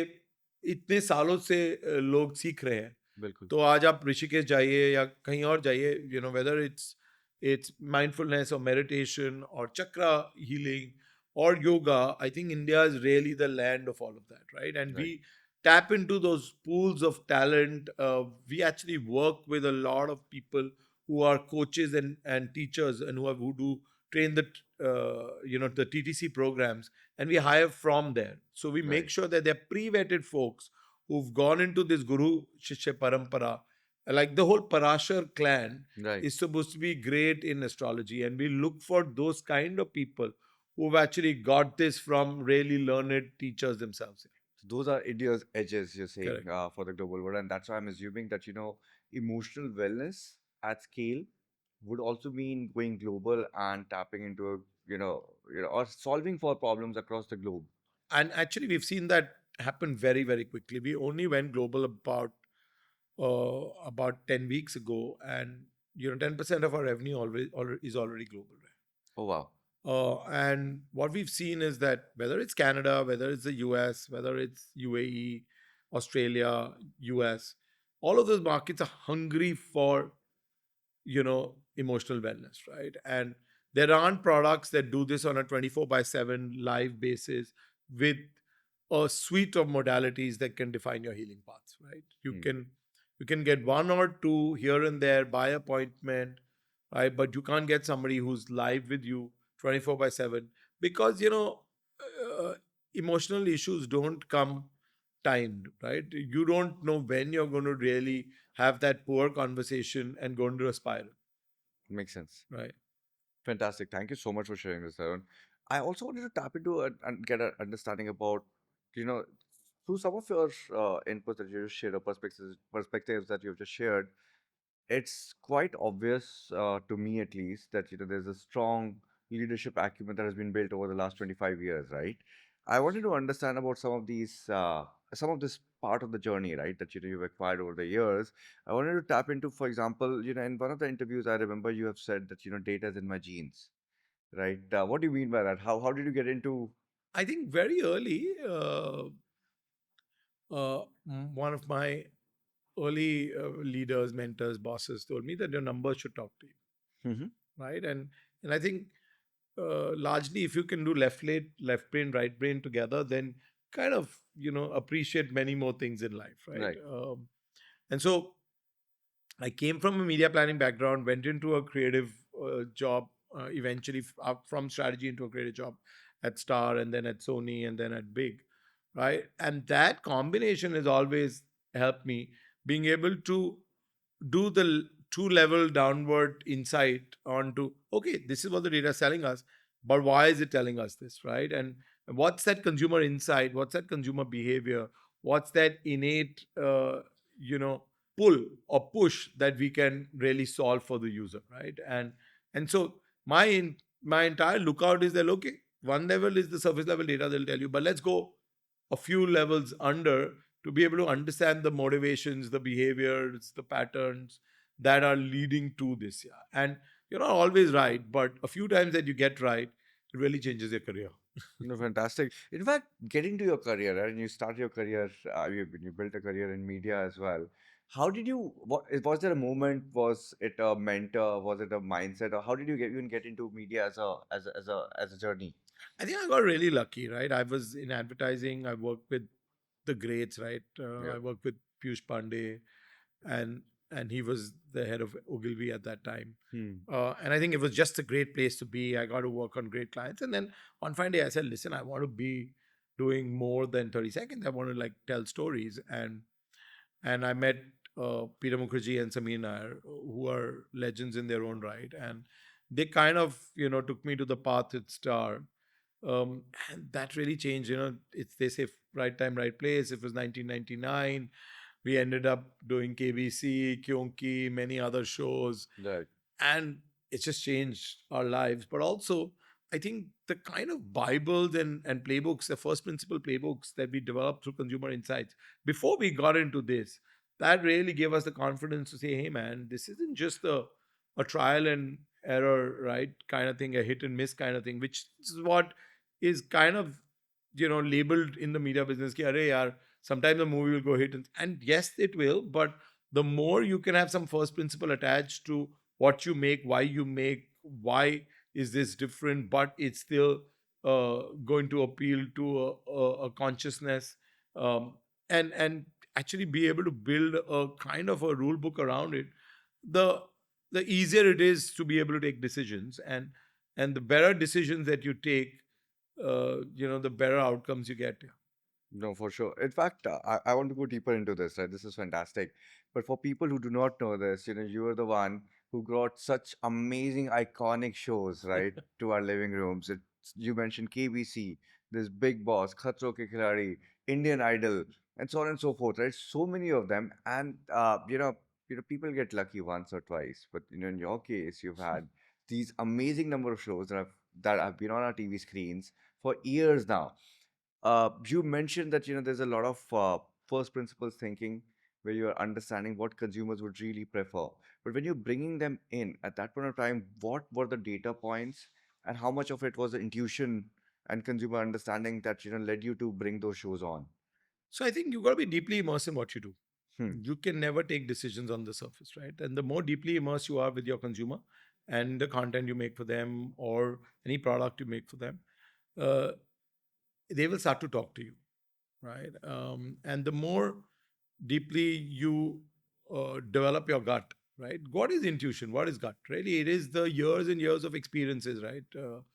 A: इतने सालों से लोग सीख रहे हैं.
B: बिल्कुल.
A: तो आज आप ऋषिकेश जाइए या कहीं और जाइए, वेदर इट्स माइंडफुलनेस और मेडिटेशन और चक्रा healing or yoga, I think India is really the land of all of that, right? And we
B: Right.
A: tap into those pools of talent. We actually work with a lot of people who are coaches and teachers and who do train the TTC programs, and we hire from there. So we
B: Right.
A: make sure that they're pre-vetted folks who've gone into this Guru Shishya Parampara. Like the whole Parashar clan
B: Right.
A: is supposed to be great in astrology, and we look for those kind of people who've actually got this from really learned teachers themselves.
B: So those are India's edges, you're saying,
A: Correct.
B: for the global world, and that's why I'm assuming that emotional wellness at scale would also mean going global and tapping into or solving for problems across the globe.
A: And actually, we've seen that happen very, very quickly. We only went global about 10 weeks ago, and 10% of our revenue is already global.
B: Oh wow.
A: And what we've seen is that whether it's Canada, whether it's the US, whether it's UAE, Australia, US, all of those markets are hungry for emotional wellness, right? And there aren't products that do this on a 24/7 live basis with a suite of modalities that can define your healing paths, right? You
B: Hmm.
A: can you can get one or two here and there by appointment, right? But you can't get somebody who's live with you 24/7 because uh, emotional issues don't come timed, right? You don't know when you're going to really have that poor conversation and go into a spiral,
B: Makes sense.
A: right?
B: Fantastic. Thank you so much for sharing this, Tarun. I also wanted to tap into and get an understanding about, you know, through some of your inputs that you just shared, or perspectives that you've just shared. It's quite obvious to me, at least, that there's a strong leadership acumen that has been built over the last 25 years, right? I wanted to understand about some of this part of the journey, right, that you've acquired over the years. I wanted to tap into, for example, in one of the interviews, I remember you have said that data is in my genes, right? What do you mean by that? How did you get into?
A: I think very early, one of my early leaders, mentors, bosses told me that your numbers should talk to you,
B: Hmm.
A: right? And I think largely, if you can do left brain, right brain together, then kind of appreciate many more things in life, right?
B: Right.
A: And so I came from a media planning background, went into a creative job, eventually up from strategy into a creative job at Star and then at Sony and then at Big, right? And that combination has always helped me being able to do the two level downward insight onto, okay, this is what the data is telling us, but why is it telling us this, right? And what's that consumer insight, what's that consumer behavior, what's that innate you know pull or push that we can really solve for the user, right? And so my entire lookout is that, okay, one level is the surface level data, they'll tell you, but let's go a few levels under to be able to understand the motivations, the behaviors, the patterns that are leading to this. Yeah. And you're not always right, but a few times that you get right, it really changes your career.
B: Fantastic. In fact, getting to your career, right, and you start your career, when you built a career in media as well. How did you? Was there a moment? Was it a mentor? Was it a mindset? Or how did you even get into media as a journey?
A: I think I got really lucky, right? I was in advertising. I worked with the greats, right?
B: Yeah.
A: I worked with Piyush Pandey, and he was the head of Ogilvy at that time.
B: Hmm.
A: And I think it was just a great place to be. I got to work on great clients. And then one fine day I said, listen, I want to be doing more than 30 seconds. I want to like tell stories. And I met Peter Mukherjee and Sameer Nair, who are legends in their own right. And they kind of, took me to the path at Star. And that really changed. It's, they say, right time, right place. It was 1999. We ended up doing KBC, Kyonki, many other shows,
B: Right.
A: and it's just changed our lives. But also, I think the kind of Bibles and playbooks, the first principle playbooks that we developed through consumer insights before we got into this, that really gave us the confidence to say, hey man, this isn't just a trial and error, right? Kind of thing, a hit and miss kind of thing, which is what is kind of labeled in the media business. Ki, Arey yaar, sometimes the movie will go hit and yes, it will, but the more you can have some first principle attached to what you make, why you make, why is this different, but it's still going to appeal to a consciousness, um, and actually be able to build a kind of a rule book around it. The the easier it is to be able to take decisions, and the better decisions that you take, the better outcomes you get.
B: No, for sure. In fact, I want to go deeper into this, right? This is fantastic. But for people who do not know this, you are the one who brought such amazing, iconic shows, right, to our living rooms. You mentioned KBC, this Big Boss, Khatro Ke Khiladi, Indian Idol, and so on and so forth, right? So many of them. And, people get lucky once or twice. But, in your case, you've had these amazing number of shows that have been on our TV screens for years now. You mentioned that there's a lot of first principles thinking where you're understanding what consumers would really prefer. But when you're bringing them in at that point of time, what were the data points and how much of it was the intuition and consumer understanding that led you to bring those shows on?
A: So I think you got to be deeply immersed in what you do.
B: Hmm.
A: You can never take decisions on the surface, right? And the more deeply immersed you are with your consumer and the content you make for them or any product you make for them, uh, they will start to talk to you, right? And the more deeply you develop your gut, right? What is intuition? What is gut? Really, it is the years and years of experiences, right?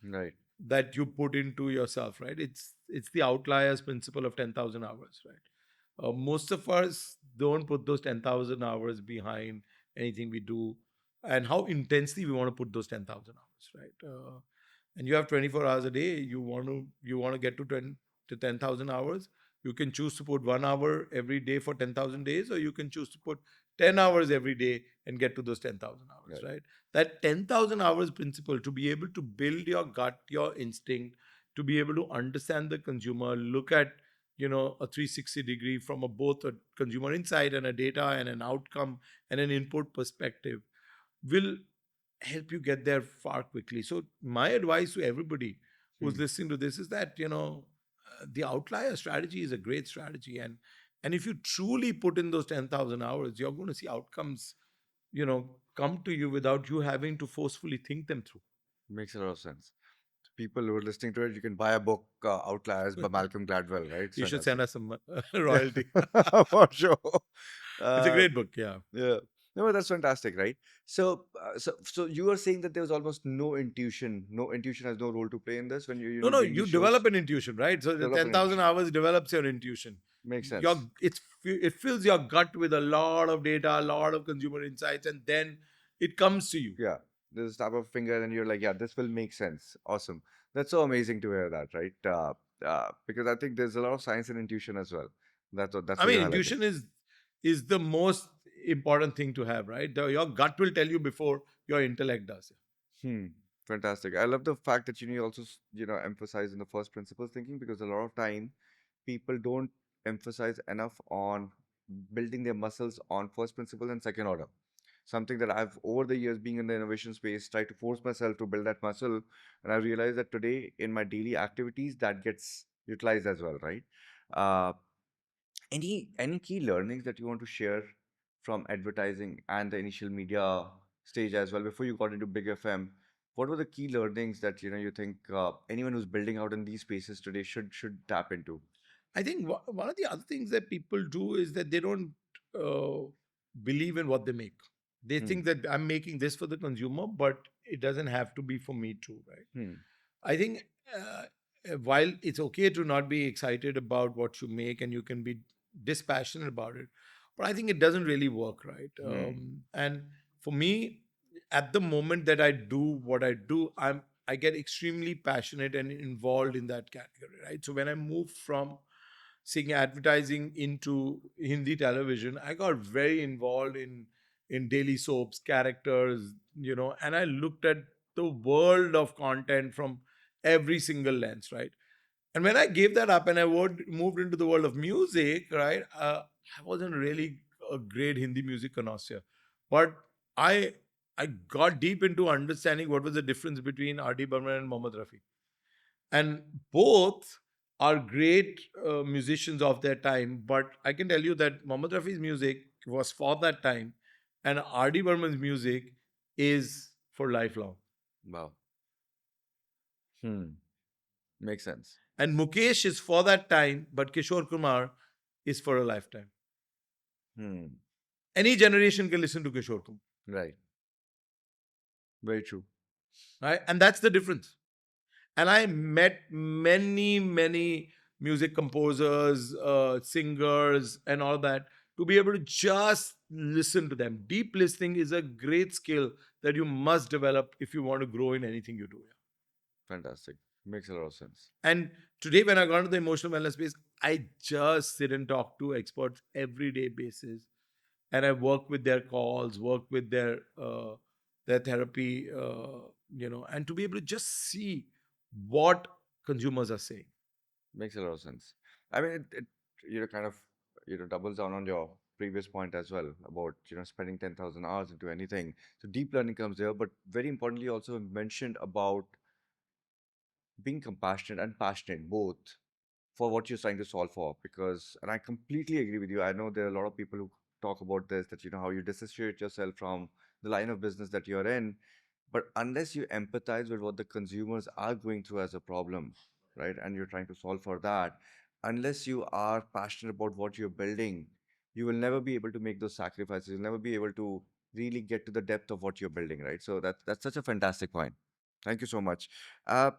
B: Right.
A: That you put into yourself, right? It's the outliers principle of 10,000 hours, right? Most of us don't put those 10,000 hours behind anything we do, and how intensely we want to put those 10,000 hours, right? And you have 24 hours a day. You want to get to 10,000 hours. You can choose to put 1 hour every day for 10,000 days, or you can choose to put 10 hours every day and get to those 10,000 hours,
B: Right.
A: right? That 10,000 hours principle, to be able to build your gut, your instinct, to be able to understand the consumer, look at a 360 degree from both a consumer insight and a data and an outcome and an input perspective, will help you get there far quickly. So my advice to everybody who's
B: Hmm.
A: listening to this is that the outlier strategy is a great strategy, and if you truly put in those 10,000 hours, you're going to see outcomes come to you without you having to forcefully think them through.
B: Makes a lot of sense. People who are listening to it, you can buy a book, Outliers by Malcolm Gladwell, right? It's
A: You should
B: fantastic.
A: send us some
B: Yeah,
A: royalty.
B: for sure.
A: It's a
B: Uh,
A: great book, yeah.
B: Yeah. No, but that's fantastic, right? So you are saying that there was almost no intuition. No intuition has no role to play in this when
A: No,
B: you're
A: no,
B: doing
A: you
B: these
A: develop
B: shows.
A: an intuition, right? So the
B: Develop an
A: 10,000
B: intuition.
A: hours develops your intuition.
B: Makes
A: Your
B: sense.
A: it fills your gut with a lot of data, a lot of consumer insights, and then it comes to you.
B: Yeah. There's a tap of a finger, and you're like, yeah, this will make sense. Awesome. That's so amazing to hear that, right? Because I think there's a lot of science and intuition as well. That's
A: I
B: what
A: mean,
B: you're highlighting.
A: intuition is the most important thing to have, right? Your gut will tell you before your intellect does.
B: Hmm. Fantastic. I love the fact that you also emphasize in the first principles thinking because a lot of time people don't emphasize enough on building their muscles on first principle and second order. Something that I've over the years being in the innovation space tried to force myself to build that muscle, and I realized that today in my daily activities that gets utilized as well, right? Uh, any key learnings that you want to share from advertising and the initial media stage as well before you got into Big FM? What were the key learnings that you think anyone who's building out in these spaces today should tap into?
A: I think one of the other things that people do is that they don't uh, believe in what they make. They
B: Hmm.
A: think that I'm making this for the consumer, but it doesn't have to be for me too, right?
B: Hmm.
A: I think while it's okay to not be excited about what you make and you can be dispassionate about it, but I think it doesn't really work, right?
B: Hmm.
A: And for me, at the moment that I do what I do, I get extremely passionate and involved in that category, right? So when I move from seeing advertising into Hindi television, I got very involved in daily soaps, characters, and I looked at the world of content from every single lens, right? And when I gave that up and moved into the world of music, right, I wasn't really a great Hindi music connoisseur, but I I got deep into understanding what was the difference between R.D. Burman and Mohammad Rafi, and both are great musicians of their time. But I can tell you that Mohammad Rafi's music was for that time, and R.D. Burman's music is for lifelong.
B: Wow. Hmm. Makes sense.
A: And Mukesh is for that time, but Kishore Kumar is for a lifetime.
B: Hmm.
A: Any generation can listen to Kishore Kumar,
B: Right. Very true.
A: right? And that's the difference. And I met many, many music composers, singers, and all that to be able to just listen to them. Deep listening is a great skill that you must develop if you want to grow in anything you do.
B: Fantastic. Makes a lot of sense.
A: And today, when I got into the emotional wellness space, I just sit and talk to experts every day basis, and I work with their calls, work with their therapy, and to be able to just see what consumers are saying.
B: Makes a lot of sense. I mean, kind of, doubles down on your previous point as well about, spending 10,000 hours into anything. So deep learning comes there, but very importantly, also mentioned about being compassionate and passionate both for what you're trying to solve for. Because, and I completely agree with you. I know there are a lot of people who talk about this, that, how you dissociate yourself from the line of business that you're in. But unless you empathize with what the consumers are going through as a problem, right, and you're trying to solve for that, unless you are passionate about what you're building, you will never be able to make those sacrifices. You'll never be able to really get to the depth of what you're building, right? So that's such a fantastic point. Thank you so much. Uh,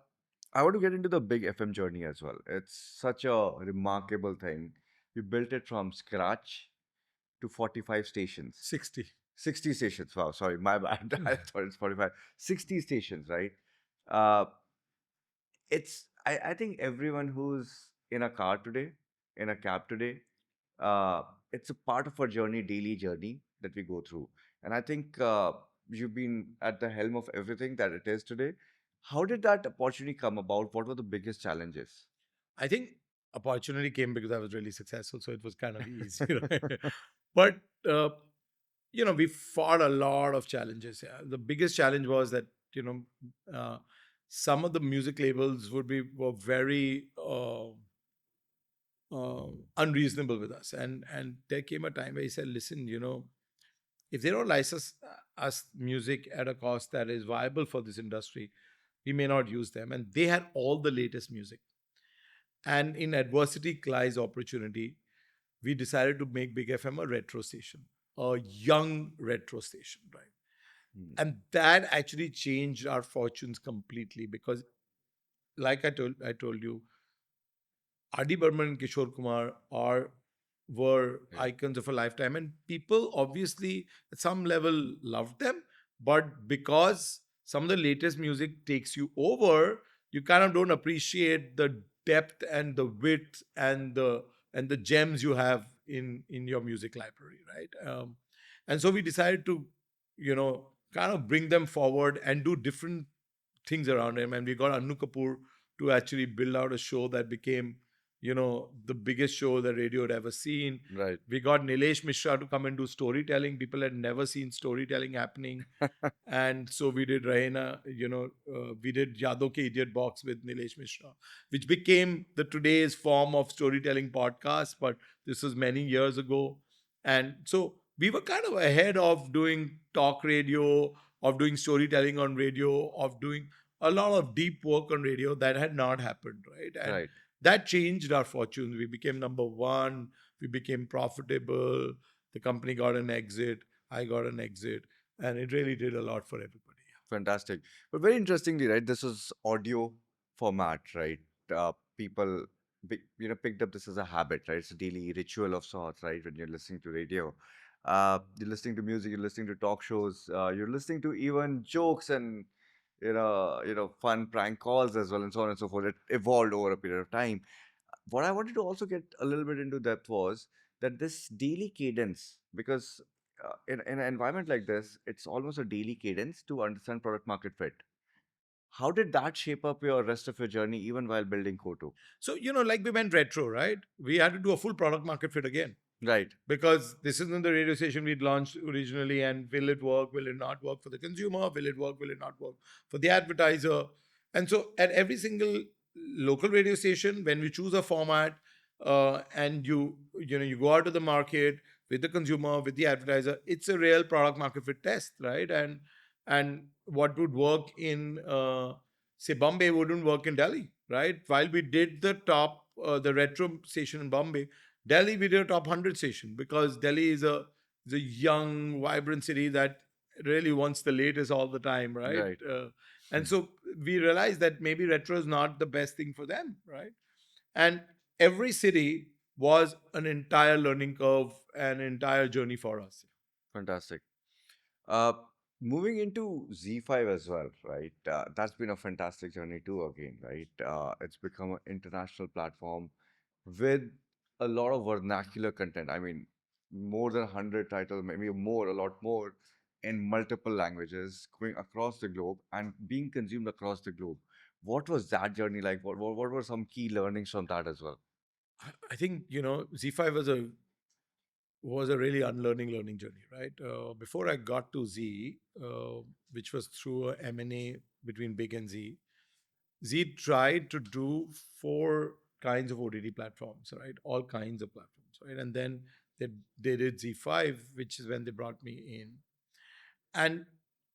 B: I want to get into the big FM journey as well. It's such a remarkable thing. You built it from scratch to 45 stations.
A: 60.
B: 60 stations. Wow, sorry, my bad. I thought it's 45. 60 stations, right? Uh, I think everyone who's in a car today, in a cab today, uh, it's a part of our journey, daily journey that we go through. And I think you've been at the helm of everything that it is today. How did that opportunity come about? What were the biggest challenges?
A: I think opportunity came because I was really successful, so it was kind of easy. But uh, we fought a lot of challenges. Yeah. The biggest challenge was that uh, some of the music labels were very unreasonable with us, and there came a time where he said, "Listen, if they don't license us music at a cost that is viable for this industry, we may not use them." And they had all the latest music. And in adversity lies opportunity. We decided to make Big FM a retro station, a young retro station, right?
B: Hmm.
A: And that actually changed our fortunes completely because, like I told you, R.D. Burman and Kishore Kumar were
B: Yeah.
A: icons of a lifetime, and people obviously at some level loved them. But because some of the latest music takes you over, you kind of don't appreciate the depth and the width and the gems you have in your music library, right? And so we decided to, kind of bring them forward and do different things around him. And we got Anu Kapoor to actually build out a show that became, the biggest show that radio had ever seen.
B: Right.
A: We got Nilesh Mishra to come and do storytelling. People had never seen storytelling happening. And so we did Rahena, we did Yado Ke Idiot Box with Nilesh Mishra, which became the today's form of storytelling podcast. But this was many years ago. And so we were kind of ahead of doing talk radio, of doing storytelling on radio, of doing a lot of deep work on radio that had not happened, right? And
B: Right.
A: that changed our fortunes. We became number one, we became profitable, the company got an exit, I got an exit, and it really did a lot for everybody.
B: Fantastic. But very interestingly, right, this was audio format, right? People, picked up this as a habit, right? It's a daily ritual of sorts, right? When you're listening to radio, you're listening to music, you're listening to talk shows, you're listening to even jokes and fun prank calls as well, and so on and so forth. It evolved over a period of time. what I wanted to also get a little bit into depth was that this daily cadence, because in an environment like this, it's almost a daily cadence to understand product market fit. How did that shape up your rest of your journey, even while building Koto?
A: So, like we went retro, right? We had to do a full product market fit again
B: Right,
A: because this isn't the radio station we'd launched originally. And will it work? Will it not work for the consumer? Will it work? Will it not work for the advertiser? And so, at every single local radio station, when we choose a format, and you go out to the market with the consumer, with the advertiser, it's a real product market fit test, right? And what would work in say Bombay wouldn't work in Delhi, right? While we did the retro station in Bombay, Delhi we did a top 100 station because Delhi is a young, vibrant city that really wants the latest all the time, right?
B: right.
A: And so we realized that maybe retro is not the best thing for them, right? And every city was an entire learning curve, an entire journey for us.
B: Fantastic. Uh, Moving into Z5 as well, right? That's been a fantastic journey too, again, right? It's become an international platform with a lot of vernacular content. I mean, more than 100 titles, maybe more, a lot more in multiple languages going across the globe and being consumed across the globe. What was that journey like? What were some key learnings from that as well?
A: I think Z5 was a really unlearning learning journey, right? Before I got to Z, which was through a M&A between Big and Z, Z tried to do four kinds of OTT platforms, right? All kinds of platforms, right? And then they, they did Z5, which is when they brought me in. And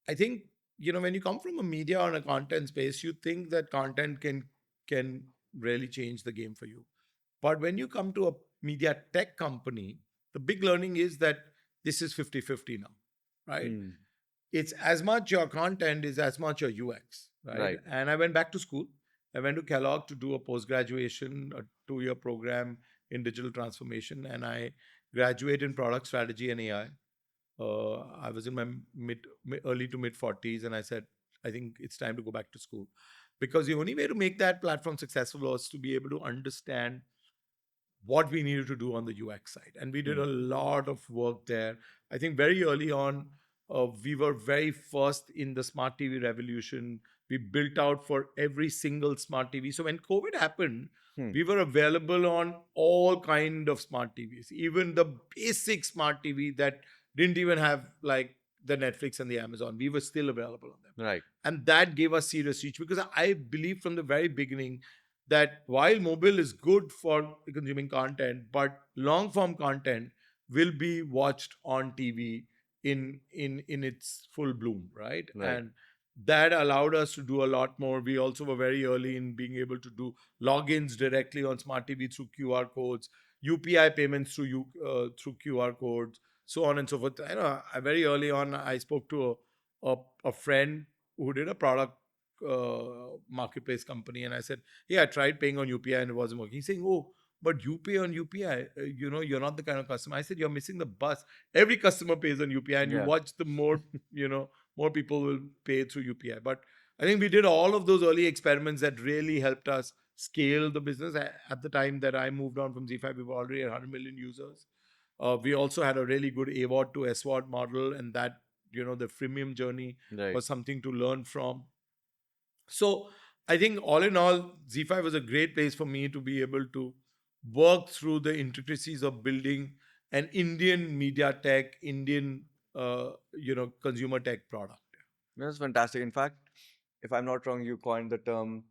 A: I think, when you come from a media or a content space, you think that content can really change the game for you. But when you come to a media tech company, the big learning is that this is 50-50 now, right?
B: Hmm.
A: It's as much your content is as much your UX, right?
B: Right,
A: And I went back to school. I went to Kellogg to do a post graduation, a 2-year program in digital transformation, and I graduated in product strategy and AI. I was in my early to mid 40s, and I said, I think it's time to go back to school because the only way to make that platform successful was to be able to understand what we needed to do on the UX side. And we did
B: hmm.
A: a lot of work there. I think very early on, we were very first in the smart TV revolution. We built out for every single smart TV. So when COVID happened,
B: Hmm.
A: we were available on all kind of smart TVs, even the basic smart TV that didn't even have like the Netflix and the Amazon. We were still available on them.
B: Right,
A: And that gave us serious reach because I believe from the very beginning that while mobile is good for consuming content, but long form content will be watched on TV in its full bloom, right?
B: right,
A: And that allowed us to do a lot more. We also were very early in being able to do logins directly on smart TV through QR codes, UPI payments through QR codes, so on and so forth. Very early on, I spoke to a friend who did a product marketplace company, and I said, "Hey, I tried paying on UPI and it wasn't working." He's saying, "Oh, but you pay on UPI. You're not the kind of customer." I said, "You're missing the bus. Every customer pays on UPI, and you
B: yeah,
A: watch the more people will pay through UPI." But I think we did all of those early experiments that really helped us scale the business. At the time that I moved on from Z5, we were already at 100 million users. We also had a really good AWOD to SWOD model, and that the freemium journey
B: right.
A: was something to learn from. So I think all in all, Z5 was a great place for me to be able to work through the intricacies of building an Indian media tech, Indian consumer tech product.
B: That's fantastic. In fact, if I'm not wrong, you coined the term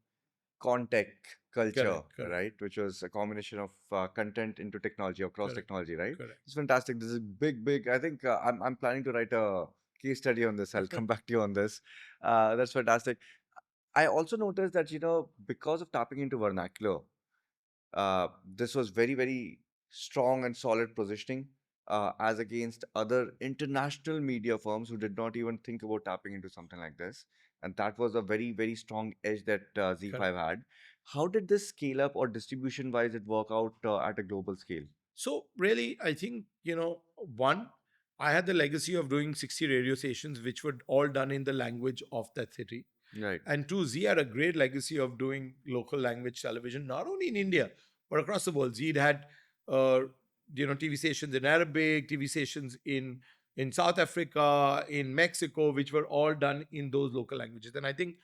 B: content culture,
A: Correct, correct,
B: right? Which was a combination of content into technology or cross
A: correct,
B: technology, right?
A: correct.
B: It's fantastic. This is big, big. I think I'm planning to write a case study on this. I'll come back to you on this. That's fantastic. I also noticed that because of tapping into vernacular, this was very, very strong and solid positioning as against other international media firms who did not even think about tapping into something like this. And that was a very, very strong edge that Z5
A: Correct.
B: had. How did this scale up or distribution wise it work out at a global scale?
A: So really, I think, one, I had the legacy of doing 60 radio stations, which were all done in the language of that city.
B: Right.
A: And two, Z had a great legacy of doing local language television, not only in India, but across the world. Zeed had, uh, TV stations in Arabic, TV stations in South Africa, in Mexico, which were all done in those local languages. And I think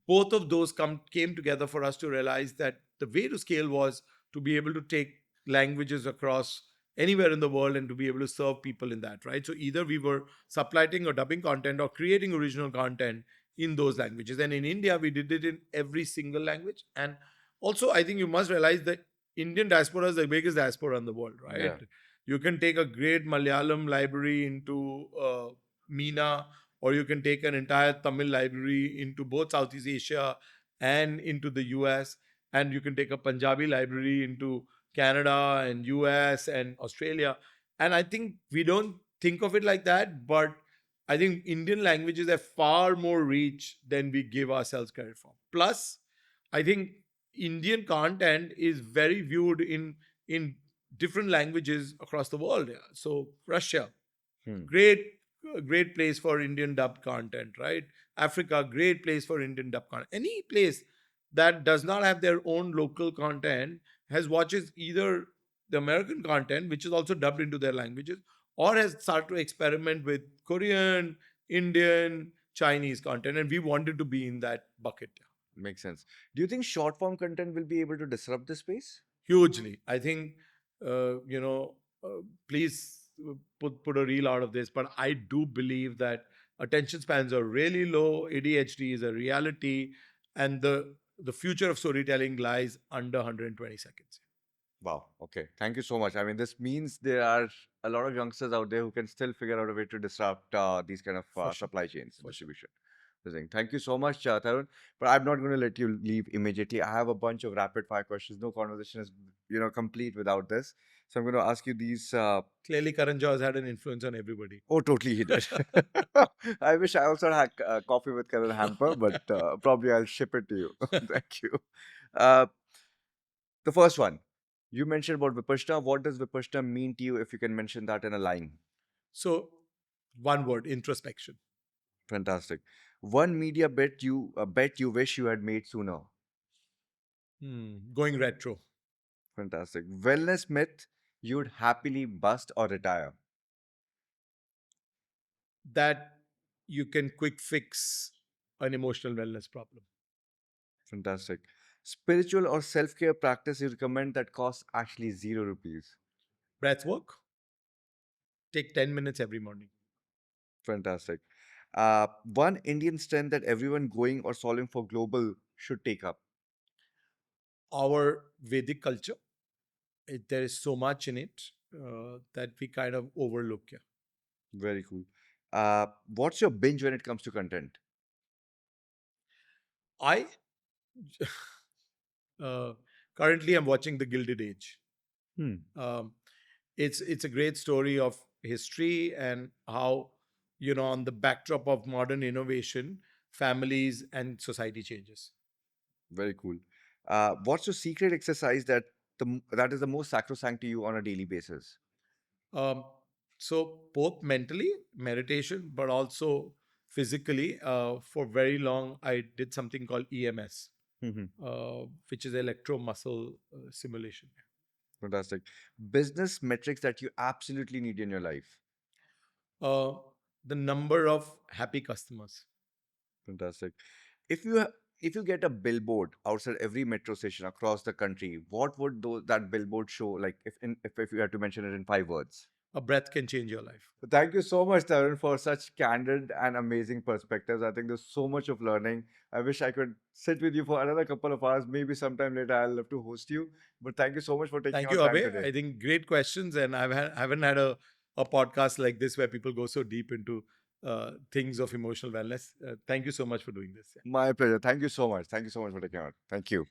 A: both of those came together for us to realize that the way to scale was to be able to take languages across anywhere in the world and to be able to serve people in that, right? So either we were subtitling or dubbing content or creating original content in those languages. And in India, we did it in every single language. And also, I think you must realize that Indian diaspora is the biggest diaspora in the world, right?
B: Yeah.
A: You can take a great Malayalam library into MENA, or you can take an entire Tamil library into both Southeast Asia and into the US, and you can take a Punjabi library into Canada and US and Australia. And I think we don't think of it like that, but I think Indian languages have far more reach than we give ourselves credit for. Plus, I think Indian content is very viewed in different languages across the world. Yeah. So Russia,
B: Hmm.
A: great place for Indian dubbed content, right? Africa, great place for Indian dubbed content. Any place that does not have their own local content has watches either the American content, which is also dubbed into their languages, or has started to experiment with Korean, Indian, Chinese content, and we wanted to be in that bucket.
B: Makes sense. Do you think short form content will be able to disrupt the space?
A: Hugely. I think, uh, you know, please put a reel out of this, but I do believe that attention spans are really low. ADHD is a reality, and the future of storytelling lies under 120 seconds.
B: Wow. Okay. Thank you so much. I mean, this means there are a lot of youngsters out there who can still figure out a way to disrupt these kind of
A: For sure.
B: supply chains and
A: For sure.
B: distribution. Amazing. Thank you so much, Tarun. But I'm not going to let you leave immediately. I have a bunch of rapid fire questions. No conversation is, complete without this. So I'm going to ask you these.
A: Clearly, Karan Johar has had an influence on everybody.
B: Oh, totally, he did. I wish I also had coffee with Karan Hamper, but probably I'll ship it to you. Thank you. Uh, the first one. You mentioned about Vipassana. What does Vipassana mean to you if you can mention that in a line?
A: So, one word: introspection.
B: Fantastic. One media bet you wish you had made sooner.
A: Going retro.
B: Fantastic. Wellness myth you'd happily bust or retire.
A: That you can quick fix an emotional wellness problem.
B: Fantastic. Spiritual or self-care practice you recommend that costs actually 0 rupees.
A: Breath work. Take 10 minutes every morning.
B: Fantastic. One Indian strength that everyone going or solving for global should take up.
A: Our Vedic culture, there is so much in it that we kind of overlook. Yeah.
B: Very cool. What's your binge when it comes to content?
A: I uh, currently am watching The Gilded Age.
B: Hmm.
A: It's a great story of history and how, on the backdrop of modern innovation, families and society changes.
B: Very cool. What's your secret exercise that is the most sacrosanct to you on a daily basis?
A: Um, so both mentally, meditation, but also physically. For very long, I did something called EMS,
B: Mhm.
A: which is electro muscle simulation.
B: Fantastic. Business metrics that you absolutely need in your life.
A: Uh, the number of happy customers.
B: Fantastic. If you get a billboard outside every metro station across the country, what would that billboard show? Like if you had to mention it in 5 words.
A: A breath can change your life.
B: Thank you so much, Tarun, for such candid and amazing perspectives. I think there's so much of learning. I wish I could sit with you for another couple of hours. Maybe sometime later I'll love to host you. But thank you so much for taking
A: Thank
B: our
A: you,
B: time
A: Abhay.
B: today.
A: I think great questions, and haven't had a podcast like this where people go so deep into things of emotional wellness. Thank you so much for doing this. Yeah.
B: My pleasure. Thank you so much. Thank you so much for taking out. Thank you.